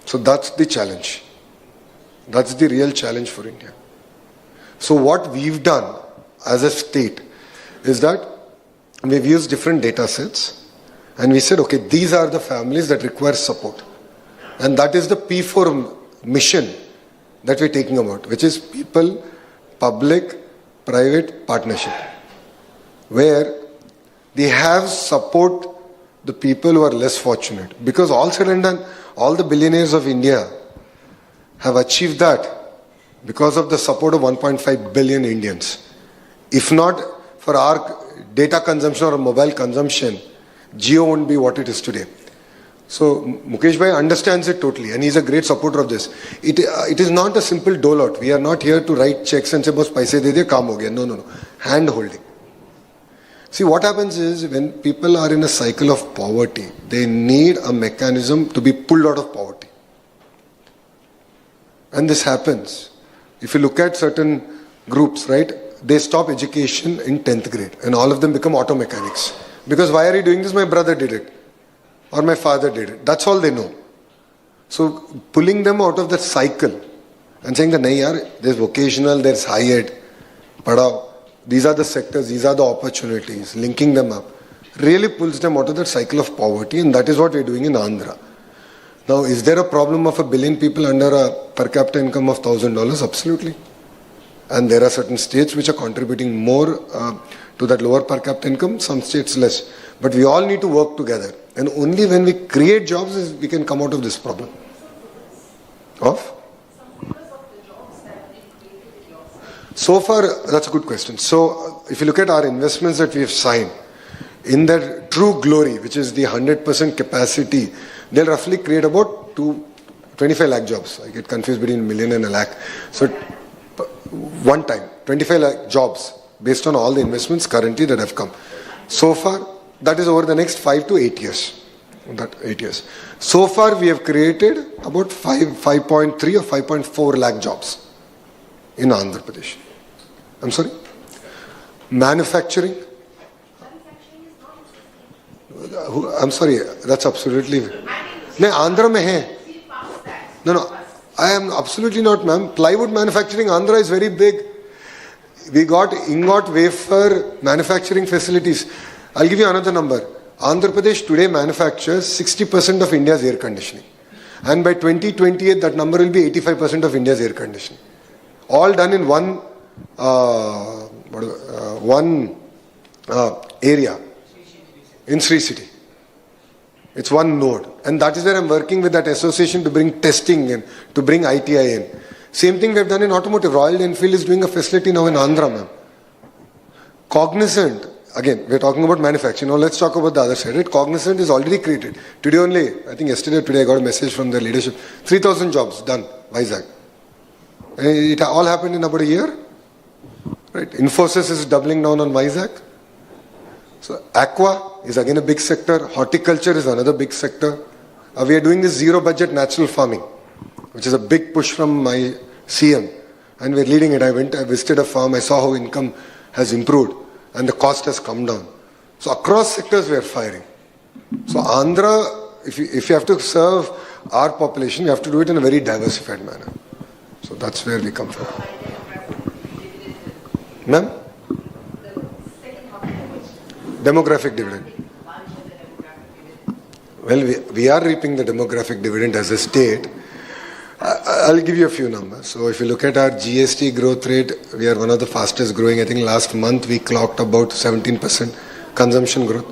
Speaker 2: So that's the challenge. That's the real challenge for India. So what we've done as a state is that we've used different data sets and we said, okay, these are the families that require support. And that is the P4 mission that we're taking about, which is people, public, private partnership, where they have support the people who are less fortunate. Because all said and done, all the billionaires of India have achieved that because of the support of 1.5 billion Indians. If not for our data consumption or mobile consumption, Jio won't be what it is today. So Mukesh Bhai understands it totally and he's a great supporter of this. It is not a simple dole out. We are not here to write checks and say, boss, paise de de, kaam ho gaya. No. Hand holding. See, what happens is when people are in a cycle of poverty, they need a mechanism to be pulled out of poverty. And this happens. If you look at certain groups, right, they stop education in 10th grade and all of them become auto mechanics. Because why are you doing this? My brother did it. Or my father did it. That's all they know. So pulling them out of that cycle and saying that, nahi yaar, there's vocational, there's higher ed, padao. These are the sectors, these are the opportunities, linking them up, really pulls them out of that cycle of poverty, and that is what we're doing in Andhra. Now, is there a problem of 1 billion people under a per capita income of $1,000? Absolutely. And there are certain states which are contributing more to that lower per capita income, some states less. But we all need to work together. And only when we create jobs is we can come out of this problem. So far, that's a good question. So, if you look at our investments that we have signed, in their true glory, which is the 100% capacity, they'll roughly create about 25 lakh jobs. I get confused between million and a lakh. So, one time, 25 lakh jobs based on all the investments currently that have come. So far, that is over the next 5 to 8 years. That 8 years. So far, we have created about 5.3 or 5.4 lakh jobs in Andhra Pradesh. I'm sorry? Manufacturing? I'm sorry, that's absolutely... No, Andhra mein hai. No, I am absolutely not, ma'am. Plywood manufacturing, Andhra is very big. We got ingot wafer manufacturing facilities. I'll give you another number. Andhra Pradesh today manufactures 60% of India's air conditioning. And by 2028, that number will be 85% of India's air conditioning. All done in one area in Sri City. It's one node. And that is where I'm working with that association to bring testing in, to bring ITI in. Same thing we've done in automotive. Royal Enfield is doing a facility now in Andhra, ma'am. Cognizant, again, we're talking about manufacturing. Now let's talk about the other side. Right? Cognizant is already created. Today only, I think yesterday or today I got a message from the leadership. 3,000 jobs done, Vizag. It all happened in about a year. Right? Infosys is doubling down on Vizag. So aqua is again a big sector. Horticulture is another big sector. We are doing this zero budget natural farming, which is a big push from my CM. And we're leading it. I visited a farm. I saw how income has improved and the cost has come down. So across sectors we are firing. So Andhra, if you have to serve our population, you have to do it in a very diversified manner. So that's where we come from. Ma'am? Demographic dividend. Well, we are reaping the demographic dividend as a state. I'll give you a few numbers. So if you look at our GST growth rate, we are one of the fastest growing. I think last month we clocked about 17% consumption growth.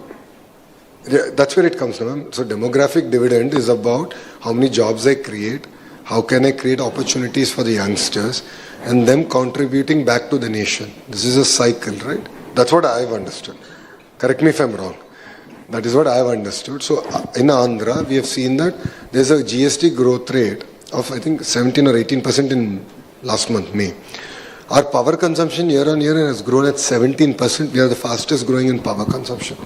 Speaker 2: That's where it comes from. So demographic dividend is about how many jobs I create, how can I create opportunities for the youngsters, and them contributing back to the nation. This is a cycle, right? That's what I've understood. Correct me if I'm wrong. That is what I've understood. So in Andhra, we have seen that there's a GST growth rate of, I think, 17 or 18% in last month, May. Our power consumption year on year has grown at 17%. We are the fastest growing in power consumption.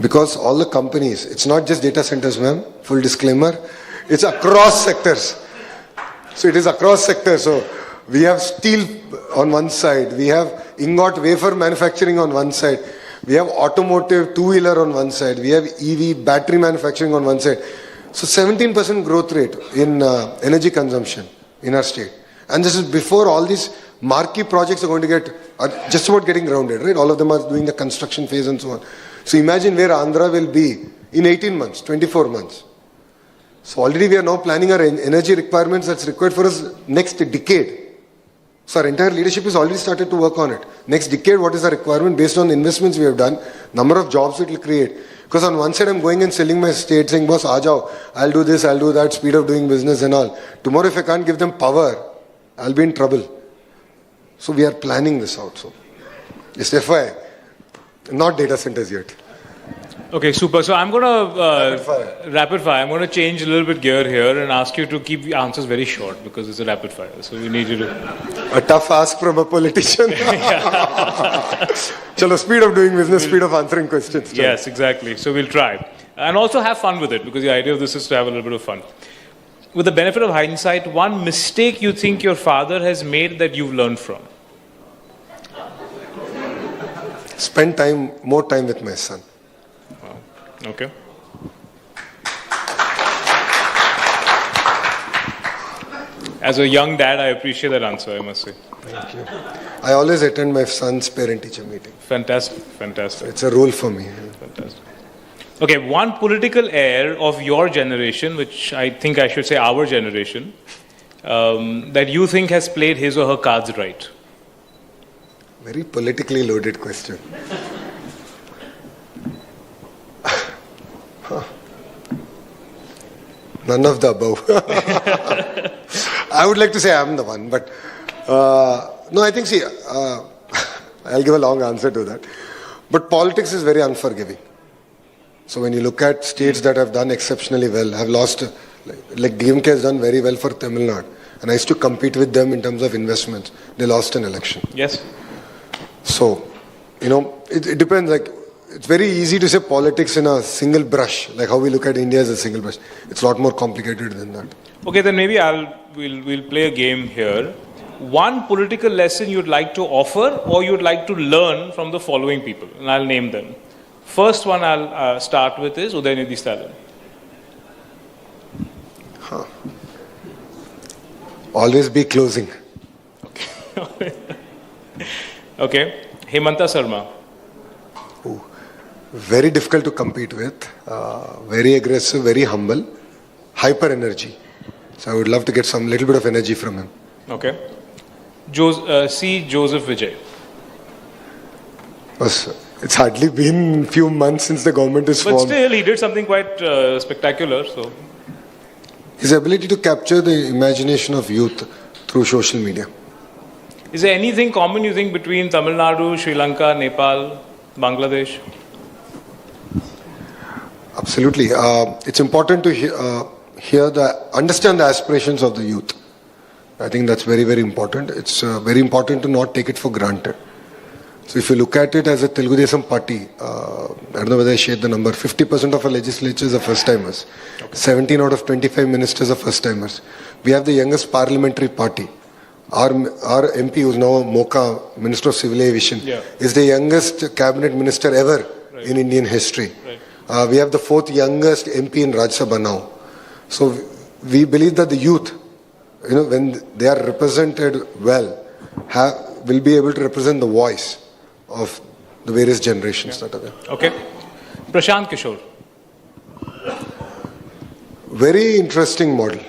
Speaker 2: Because all the companies, it's not just data centers, ma'am, full disclaimer, it's across sectors. So it is across sectors. So we have steel on one side, we have ingot wafer manufacturing on one side, we have automotive two-wheeler on one side, we have EV battery manufacturing on one side. So 17% growth rate in energy consumption in our state. And this is before all these marquee projects are going to are just about getting grounded, right? All of them are doing the construction phase and so on. So imagine where Andhra will be in 18 months, 24 months. So already we are now planning our energy requirements that's required for us next decade. So our entire leadership has already started to work on it. Next decade, what is the requirement based on investments we have done, number of jobs it will create. Because on one side I'm going and selling my state saying, boss, aajao, I'll do this, I'll do that, speed of doing business and all. Tomorrow if I can't give them power, I'll be in trouble. So we are planning this out. So just FYI, not data centers yet.
Speaker 8: Okay, super. So I'm going to rapid fire. I'm going to change a little bit gear here and ask you to keep the answers very short because it's a rapid fire. So we need you to...
Speaker 2: A tough ask from a politician. Chalo, speed of doing business, speed of answering questions.
Speaker 8: Yes, exactly. So we'll try. And also have fun with it because the idea of this is to have a little bit of fun. With the benefit of hindsight, one mistake you think your father has made that you've learned from?
Speaker 2: Spend more time with my son.
Speaker 8: Okay. As a young dad, I appreciate that answer, I must say.
Speaker 2: Thank you. I always attend my son's parent-teacher meeting.
Speaker 8: Fantastic, fantastic.
Speaker 2: It's a role for me.
Speaker 8: Fantastic. Okay, one political heir of your generation, which I think I should say our generation, that you think has played his or her cards right?
Speaker 2: Very politically loaded question. None of the above. I would like to say I'm the one, but no, I think, see, I'll give a long answer to that. But politics is very unforgiving. So when you look at states that have done exceptionally well, have lost, like DMK has done very well for Tamil Nadu, and I used to compete with them in terms of investments. They lost an election.
Speaker 8: Yes.
Speaker 2: So, it depends, like, it's very easy to say politics in a single brush, like how we look at India as a single brush. It's a lot more complicated than that.
Speaker 8: Okay, then maybe we'll play a game here. One political lesson you'd like to offer or you'd like to learn from the following people, and I'll name them. First one I'll start with is Udayanidhi Stalin.
Speaker 2: Always be closing.
Speaker 8: Okay. Hemanta Sarma.
Speaker 2: Very difficult to compete with, very aggressive, very humble, hyper energy. So I would love to get some little bit of energy from him.
Speaker 8: Okay. Joseph Vijay.
Speaker 2: It's hardly been a few months since the government is formed.
Speaker 8: But still, he did something quite spectacular. So,
Speaker 2: his ability to capture the imagination of youth through social media.
Speaker 8: Is there anything common you think between Tamil Nadu, Sri Lanka, Nepal, Bangladesh?
Speaker 2: Absolutely. It's important to understand the aspirations of the youth. I think that's very, very important. It's very important to not take it for granted. So if you look at it as a Telugu Desam party, I don't know whether I shared the number, 50% of our legislatures are first-timers. Okay. 17 out of 25 ministers are first-timers. We have the youngest parliamentary party. Our MP, who's now Mocha, Minister of Civil Aviation, is the youngest cabinet minister ever in Indian history. Right. We have the fourth youngest MP in Rajya Sabha now. So we believe that the youth, when they are represented well, will be able to represent the voice of the various generations that are there.
Speaker 8: Okay. Prashant Kishore.
Speaker 2: Very interesting model.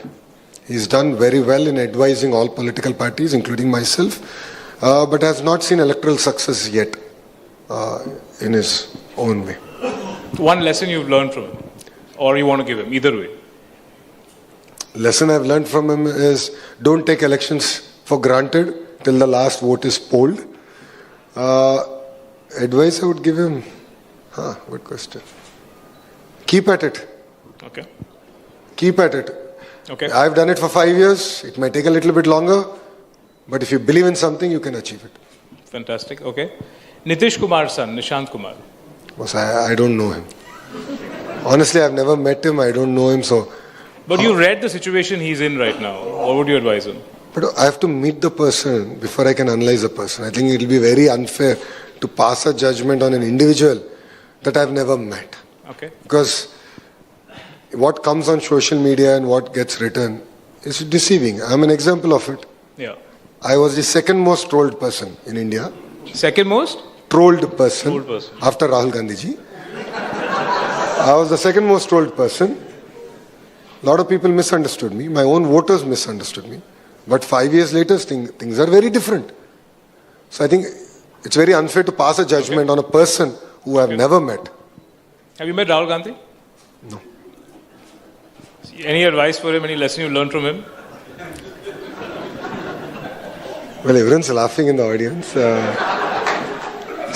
Speaker 2: He's done very well in advising all political parties, including myself, but has not seen electoral success yet in his own way.
Speaker 8: One lesson you've learned from him, or you want to give him, either way.
Speaker 2: Lesson I've learned from him is don't take elections for granted till the last vote is polled. Advice I would give him, good question. Keep at it.
Speaker 8: Okay.
Speaker 2: Keep at it.
Speaker 8: Okay.
Speaker 2: I've done it for 5 years. It might take a little bit longer, but if you believe in something, you can achieve it.
Speaker 8: Fantastic. Okay. Nitish Kumar's son, Nishant Kumar.
Speaker 2: Boss, I don't know him. Honestly, I've never met him. I don't know him, so.
Speaker 8: But you read the situation he's in right now. What would you advise him?
Speaker 2: But I have to meet the person before I can analyze a person. I think it will be very unfair to pass a judgment on an individual that I've never met.
Speaker 8: Okay.
Speaker 2: Because what comes on social media and what gets written is deceiving. I'm an example of it.
Speaker 8: Yeah.
Speaker 2: I was the second most trolled person in India.
Speaker 8: Second most?
Speaker 2: Trolled person.
Speaker 8: Trolled person.
Speaker 2: After Rahul Gandhi ji. I was the second most trolled person. A lot of people misunderstood me. My own voters misunderstood me. But 5 years later, things are very different. So I think it's very unfair to pass a judgment on a person who I've never met.
Speaker 8: Have you met Rahul Gandhi?
Speaker 2: No.
Speaker 8: Any advice for him? Any lesson you learned from him?
Speaker 2: Well, everyone's laughing in the audience.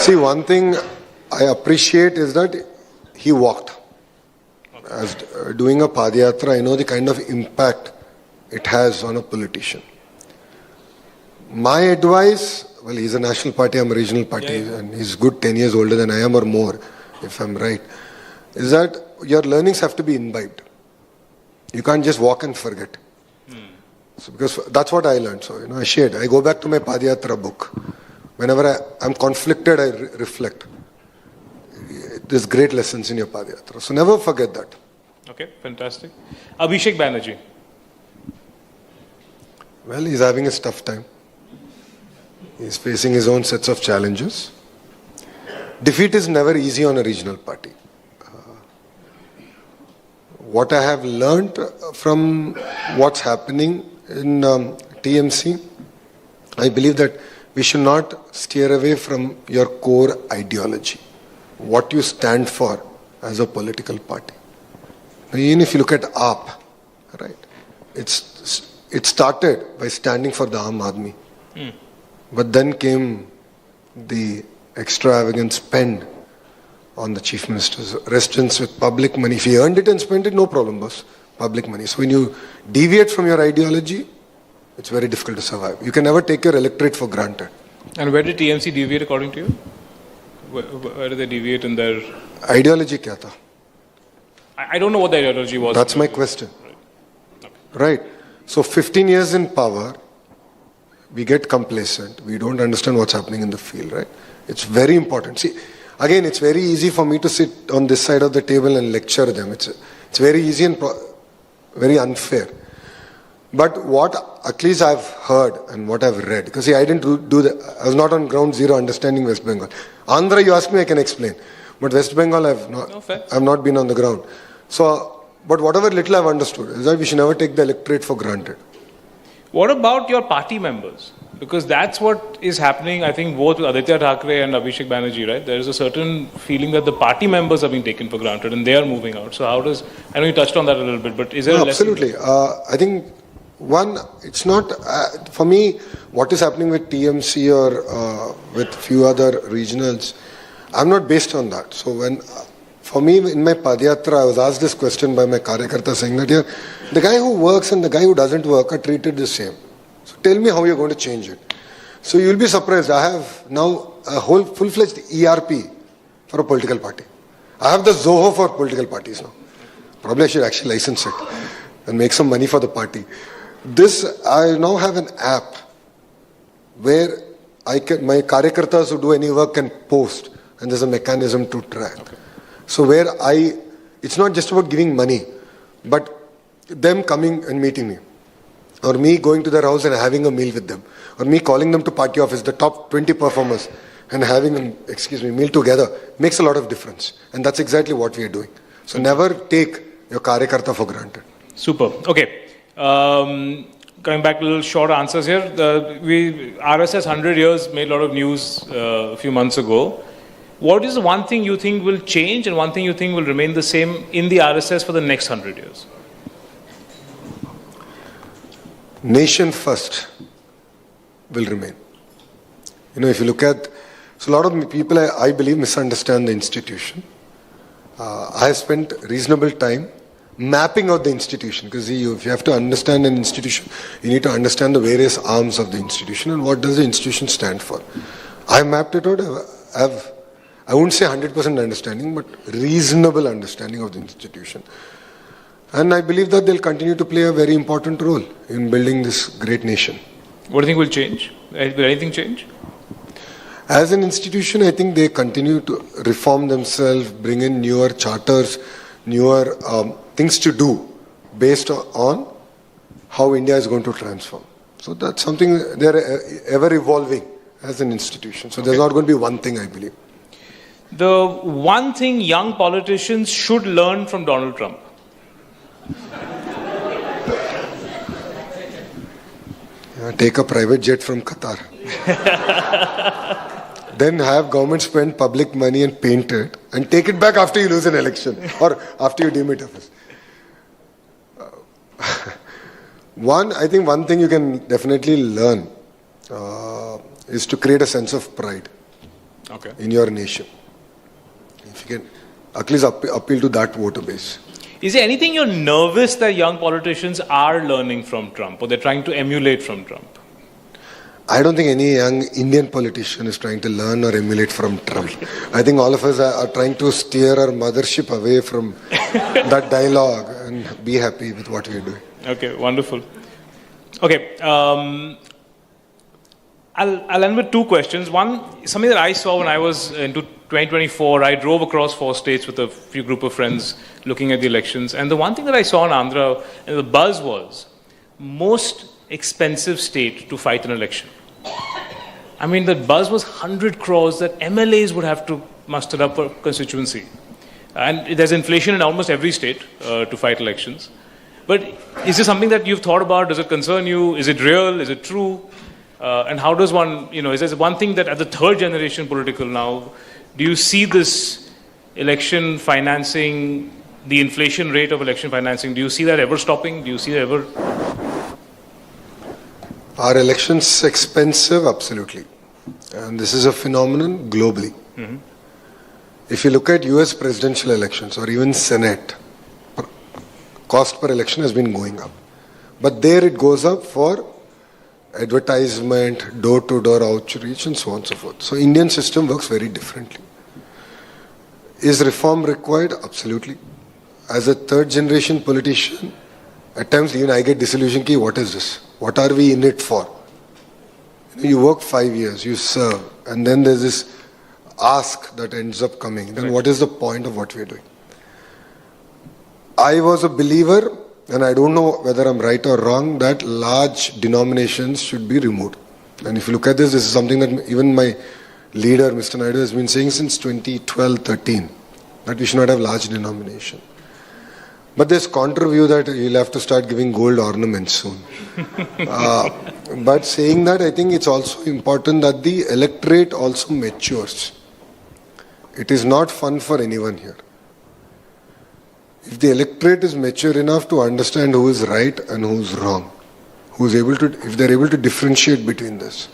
Speaker 2: See, one thing I appreciate is that he walked. As doing a Padayatra, I know the kind of impact it has on a politician. My advice, well, he's a national party, I'm a regional party, and he's good 10 years older than I am or more, if I'm right, is that your learnings have to be imbibed. You can't just walk and forget. So because that's what I learned. So, I go back to my Padayatra book. Whenever I'm conflicted, I reflect. There's great lessons in your Padayatra. So never forget that.
Speaker 8: Okay, fantastic. Abhishek Banerjee.
Speaker 2: Well, he's having a tough time. He's facing his own sets of challenges. Defeat is never easy on a regional party. What I have learned from what's happening in TMC, I believe that we should not steer away from your core ideology, what you stand for as a political party. Even if you look at AAP, right, it started by standing for the Aam Aadmi. But then came the extravagant spend on the chief minister's residence with public money. If he earned it and spent it, no problem, boss. Public money. So when you deviate from your ideology, it's very difficult to survive. You can never take your electorate for granted.
Speaker 8: And where did TMC deviate according to you? Where did they deviate in their...
Speaker 2: Ideology kya tha?
Speaker 8: I don't know what the ideology was.
Speaker 2: That's my question. Right. So 15 years in power, we get complacent. We don't understand what's happening in the field, right? It's very important. See, again, it's very easy for me to sit on this side of the table and lecture them. It's very easy and very unfair. But what at least I've heard and what I've read, because see, I didn't do that. I was not on ground zero understanding West Bengal. Andhra, you ask me, I can explain. But West Bengal, I've not been on the ground. So, but whatever little I've understood is that we should never take the electorate for granted.
Speaker 8: What about your party members? Because that's what is happening, I think, both with Aditya Thackeray and Abhishek Banerjee, right? There is a certain feeling that the party members are being taken for granted and they are moving out. So how does, I know you touched on that a little bit, but is there a lesson?
Speaker 2: Absolutely. I think, one, it's not, for me, what is happening with TMC or with few other regionals, I'm not based on that. So for me, in my Padayatra, I was asked this question by my Karyakarta saying that, the guy who works and the guy who doesn't work are treated the same. So tell me how you're going to change it. So you'll be surprised. I have now a whole full-fledged ERP for a political party. I have the Zoho for political parties now. Probably I should actually license it and make some money for the party. I now have an app where my Karyakartas who do any work can post and there's a mechanism to track. Okay. So it's not just about giving money, but them coming and meeting me, or me going to their house and having a meal with them, or me calling them to party office, the top 20 performers, and having a meal together makes a lot of difference. And that's exactly what we are doing. So never take your Karyakarta for granted.
Speaker 8: Super. Okay. Coming back to little short answers here. RSS 100 years made a lot of news a few months ago. What is the one thing you think will change and one thing you think will remain the same in the RSS for the next 100 years?
Speaker 2: Nation first. will remain. If you look at, so a lot of people, I believe, misunderstand the institution. I have spent reasonable time mapping out the institution, because if you have to understand an institution, you need to understand the various arms of the institution and what does the institution stand for. I mapped it out. I won't say 100% understanding, but reasonable understanding of the institution. And I believe that they'll continue to play a very important role in building this great nation.
Speaker 8: What do you think will change? Will anything change?
Speaker 2: As an institution, I think they continue to reform themselves, bring in newer charters, newer things to do based on how India is going to transform. So that's something they're ever evolving as an institution. So there's not going to be one thing, I believe.
Speaker 8: The one thing young politicians should learn from Donald Trump.
Speaker 2: Take a private jet from Qatar. Then have government spend public money and paint it and take it back after you lose an election or after you deem it office. I think one thing you can definitely learn is to create a sense of pride in your nation. If you can at least appeal to that voter base.
Speaker 8: Is there anything you're nervous that young politicians are learning from Trump or they're trying to emulate from Trump?
Speaker 2: I don't think any young Indian politician is trying to learn or emulate from Trump. I think all of us are trying to steer our mothership away from that dialogue and be happy with what we're doing.
Speaker 8: Okay, wonderful. Okay, I'll end with two questions. One, something that I saw when I was into 2024, I drove across 4 states with a few group of friends looking at the elections. And the one thing that I saw in Andhra, and the buzz was, most expensive state to fight an election. I mean, the buzz was 100 crores that MLAs would have to muster up for constituency. And there's inflation in almost every state to fight elections. But is this something that you've thought about? Does it concern you? Is it real? Is it true? And how does one, is there one thing that at the third generation political now, do you see this election financing, the inflation rate of election financing, do you see that ever stopping? Do you see that ever?
Speaker 2: Are elections expensive? Absolutely. And this is a phenomenon globally. Mm-hmm. If you look at US presidential elections or even Senate, cost per election has been going up. But there it goes up for advertisement, door-to-door outreach, and so on and so forth. So Indian system works very differently. Is reform required? Absolutely. As a third-generation politician, at times even I get disillusioned, what is this? What are we in it for? You work 5 years, you serve, and then there's this ask that ends up coming. Then what is the point of what we're doing? I was a believer, and I don't know whether I'm right or wrong, that large denominations should be removed. And if you look at this is something that even my leader, Mr. Naidu, has been saying since 2012-13, that we should not have large denomination. But there's counter view that you'll have to start giving gold ornaments soon. But saying that, I think it's also important that the electorate also matures. It is not fun for anyone here. If the electorate is mature enough to understand who is right and who is wrong, if they're able to differentiate between this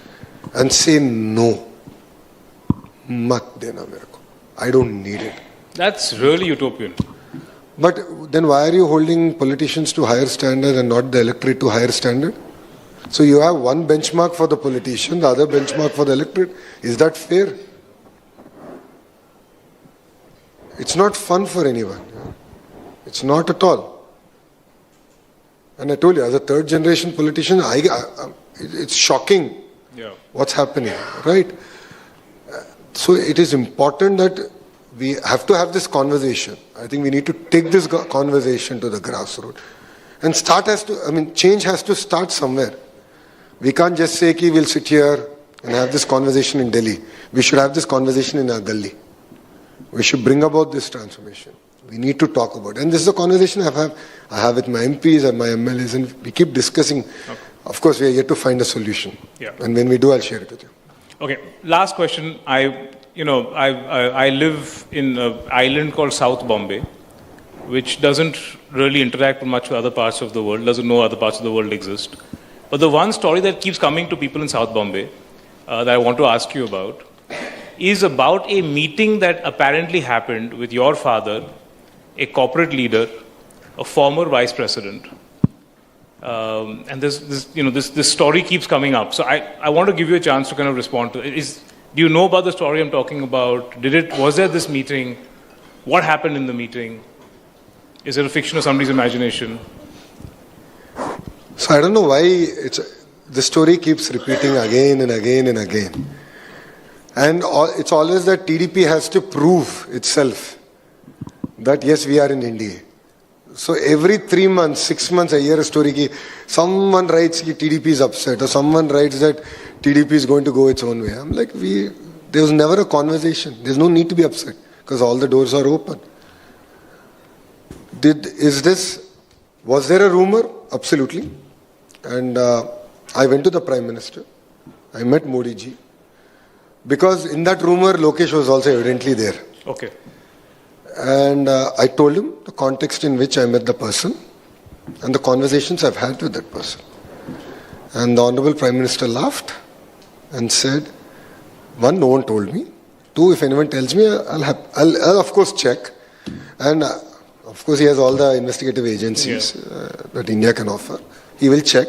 Speaker 2: and say no, mat dena mere ko, I don't need it.
Speaker 8: That's really utopian.
Speaker 2: But then why are you holding politicians to higher standard and not the electorate to higher standard? So you have one benchmark for the politician, the other benchmark for the electorate. Is that fair? It's not fun for anyone. It's not at all. And I told you, as a third generation politician, it's shocking what's happening, right? So it is important that we have to have this conversation. I think we need to take this conversation to the grassroots. And change has to start somewhere. We can't just say that we'll sit here and have this conversation in Delhi. We should have this conversation in our gully. We should bring about this transformation. We need to talk about it. And this is a conversation I have with my MPs and my MLAs, and we keep discussing. Okay. Of course, we are yet to find a solution. Yeah. And when we do, I'll share it with you.
Speaker 8: Okay. Last question. I live in an island called South Bombay, which doesn't really interact much with other parts of the world, doesn't know other parts of the world exist. But the one story that keeps coming to people in South Bombay that I want to ask you about is about a meeting that apparently happened with your father, a corporate leader, a former vice president. And this story keeps coming up. So I want to give you a chance to kind of respond to it. Do you know about the story I'm talking about? Was there this meeting? What happened in the meeting? Is it a fiction of somebody's imagination?
Speaker 2: So I don't know why the story keeps repeating again and again and again. And it's always that TDP has to prove itself that yes, we are in India. So every 3 months, 6 months, a year, a story, someone writes that TDP is upset, or someone writes that TDP is going to go its own way. I'm like, there was never a conversation. There's no need to be upset because all the doors are open. Was there a rumor? Absolutely. And I went to the Prime Minister. I met Modi ji. Because in that rumor, Lokesh was also evidently there.
Speaker 8: Okay.
Speaker 2: And I told him the context in which I met the person and the conversations I've had with that person. And the Honorable Prime Minister laughed and said, one, no one told me. Two, if anyone tells me, I'll of course check. And of course he has all the investigative agencies that India can offer. He will check.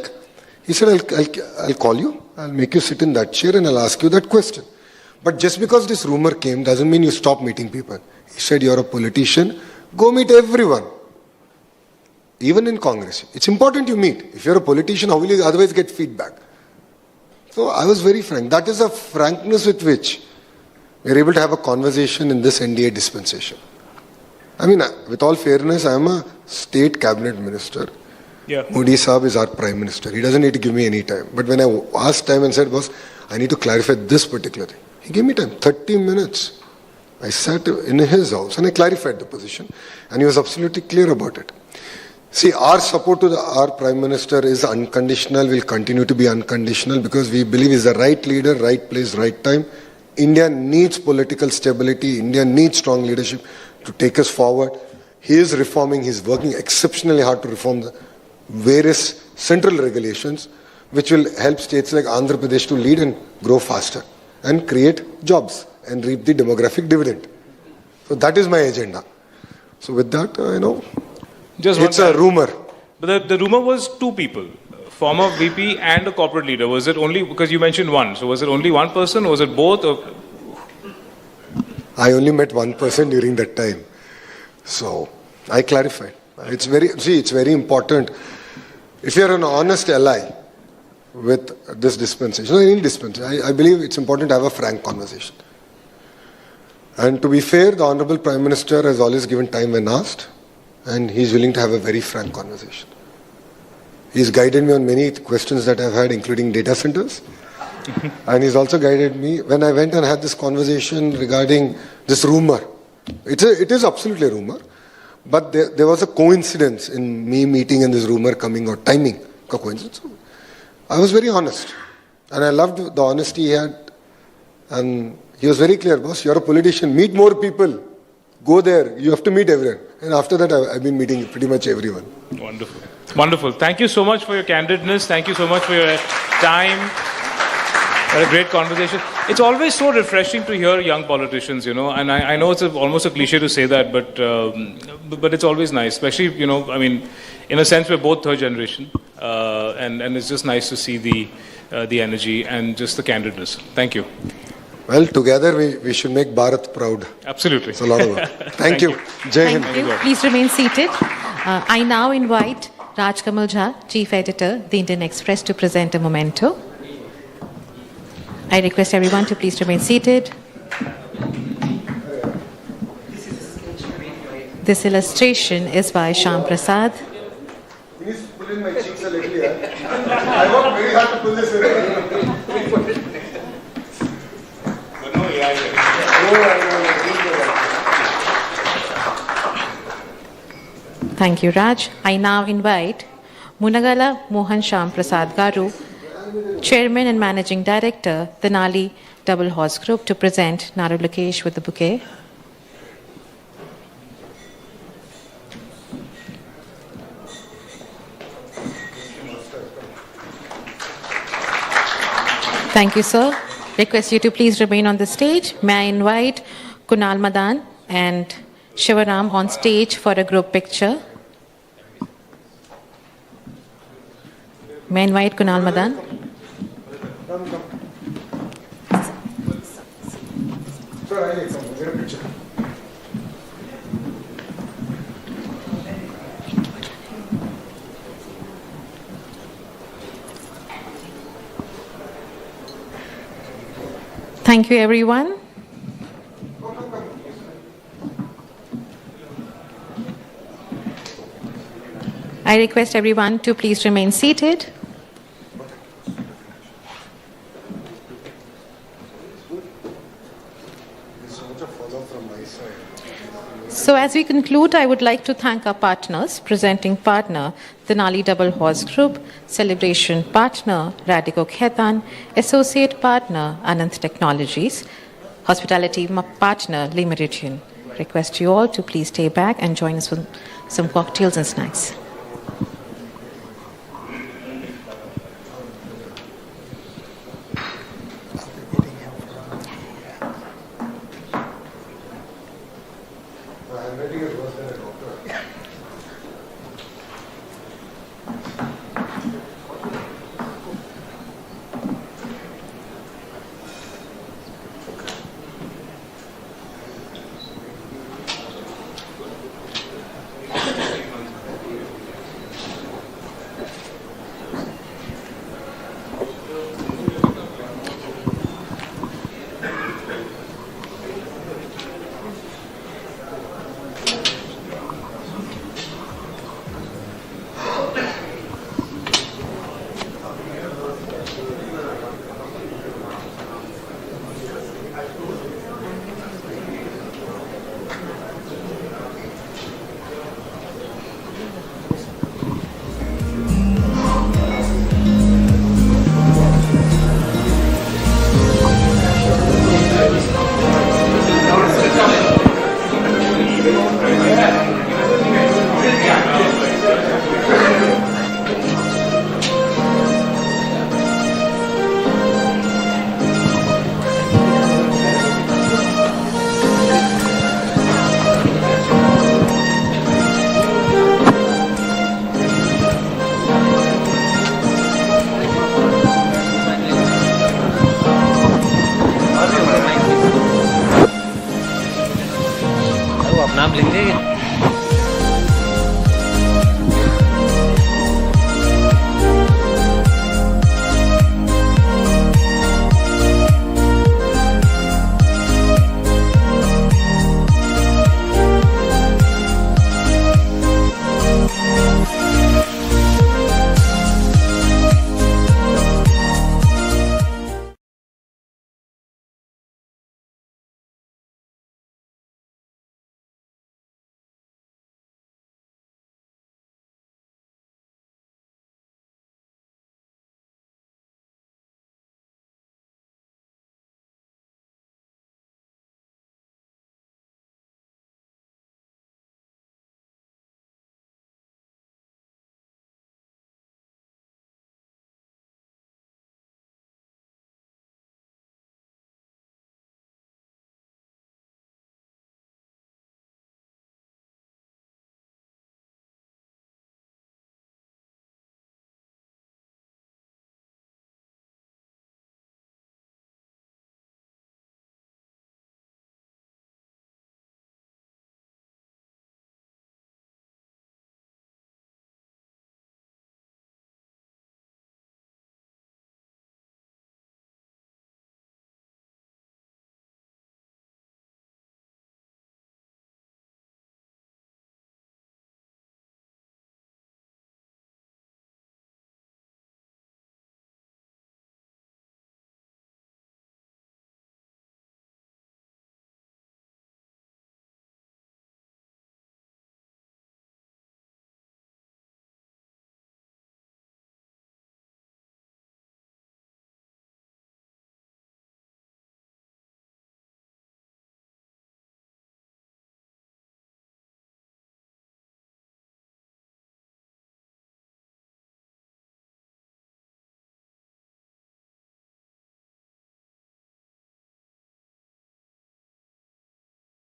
Speaker 2: He said, I'll call you. I'll make you sit in that chair and I'll ask you that question. But just because this rumor came doesn't mean you stop meeting people. He said, you're a politician, go meet everyone. Even in Congress. It's important you meet. If you're a politician, how will you otherwise get feedback? So I was very frank. That is a frankness with which we're able to have a conversation in this NDA dispensation. I mean, with all fairness, I am a state cabinet minister.
Speaker 8: Yeah.
Speaker 2: Modi Saab is our Prime Minister. He doesn't need to give me any time. But when I asked time and said, boss, I need to clarify this particular thing. He gave me time, 30 minutes. I sat in his house and I clarified the position. And he was absolutely clear about it. See, our support to our Prime Minister is unconditional, will continue to be unconditional because we believe he's the right leader, right place, right time. India needs political stability. India needs strong leadership to take us forward. He is reforming. He's working exceptionally hard to reform the various central regulations which will help states like Andhra Pradesh to lead and grow faster and create jobs and reap the demographic dividend. So that is my agenda. So with that, it's a rumor.
Speaker 8: But the rumor was two people, former VP and a corporate leader. Was it only, because you mentioned one, so was it only one person or was it both? Or?
Speaker 2: I only met one person during that time. So I clarified. It's very important. If you're an honest ally with this dispensation, or any dispensation, I believe it's important to have a frank conversation. And to be fair, the Honorable Prime Minister has always given time when asked, and he's willing to have a very frank conversation. He's guided me on many questions that I've had, including data centers. And he's also guided me when I went and had this conversation regarding this rumor. It is absolutely a rumor. But there was a coincidence in me meeting and this rumor coming out, timing, a coincidence. I was very honest. And I loved the honesty he had. And he was very clear, boss, you're a politician, meet more people. Go there, you have to meet everyone. And after that, I've been meeting pretty much everyone.
Speaker 8: Wonderful. Wonderful. Thank you so much for your candidness. Thank you so much for your time. What a great conversation. It's always so refreshing to hear young politicians, and I know it's almost a cliche to say that, but it's always nice, especially, in a sense, we're both third generation, and it's just nice to see the energy and just the candidness. Thank you.
Speaker 2: Well, together we should make Bharat proud.
Speaker 8: Absolutely.
Speaker 2: It's a lot of work. Thank you. Jai Hind.
Speaker 9: Thank you. Please remain seated. I now invite Raj Kamal Jha, Chief Editor, The Indian Express, to present a memento. I request everyone to please remain seated. This illustration is by Shyam Prasad.
Speaker 2: Please pull in my cheeks a little, I worked very hard to pull this in.
Speaker 9: Thank you, Raj. I now invite Munagala Mohan Shyam Prasad Garu, Chairman and Managing Director, the Nali Double Horse Group, to present Nara Lokesh with the bouquet. Thank you, sir. Request you to please remain on the stage. May I invite Kunal Madan and Shivaram on stage for a group picture. May I invite Kunal Madan? Thank you, everyone. I request everyone to please remain seated. So as we conclude, I would like to thank our partners, presenting partner, the Nali Double Horse Group, celebration partner, Radico Khaitan, associate partner, Anant Technologies, hospitality partner, Le Meridian. Request you all to please stay back and join us with some cocktails and snacks.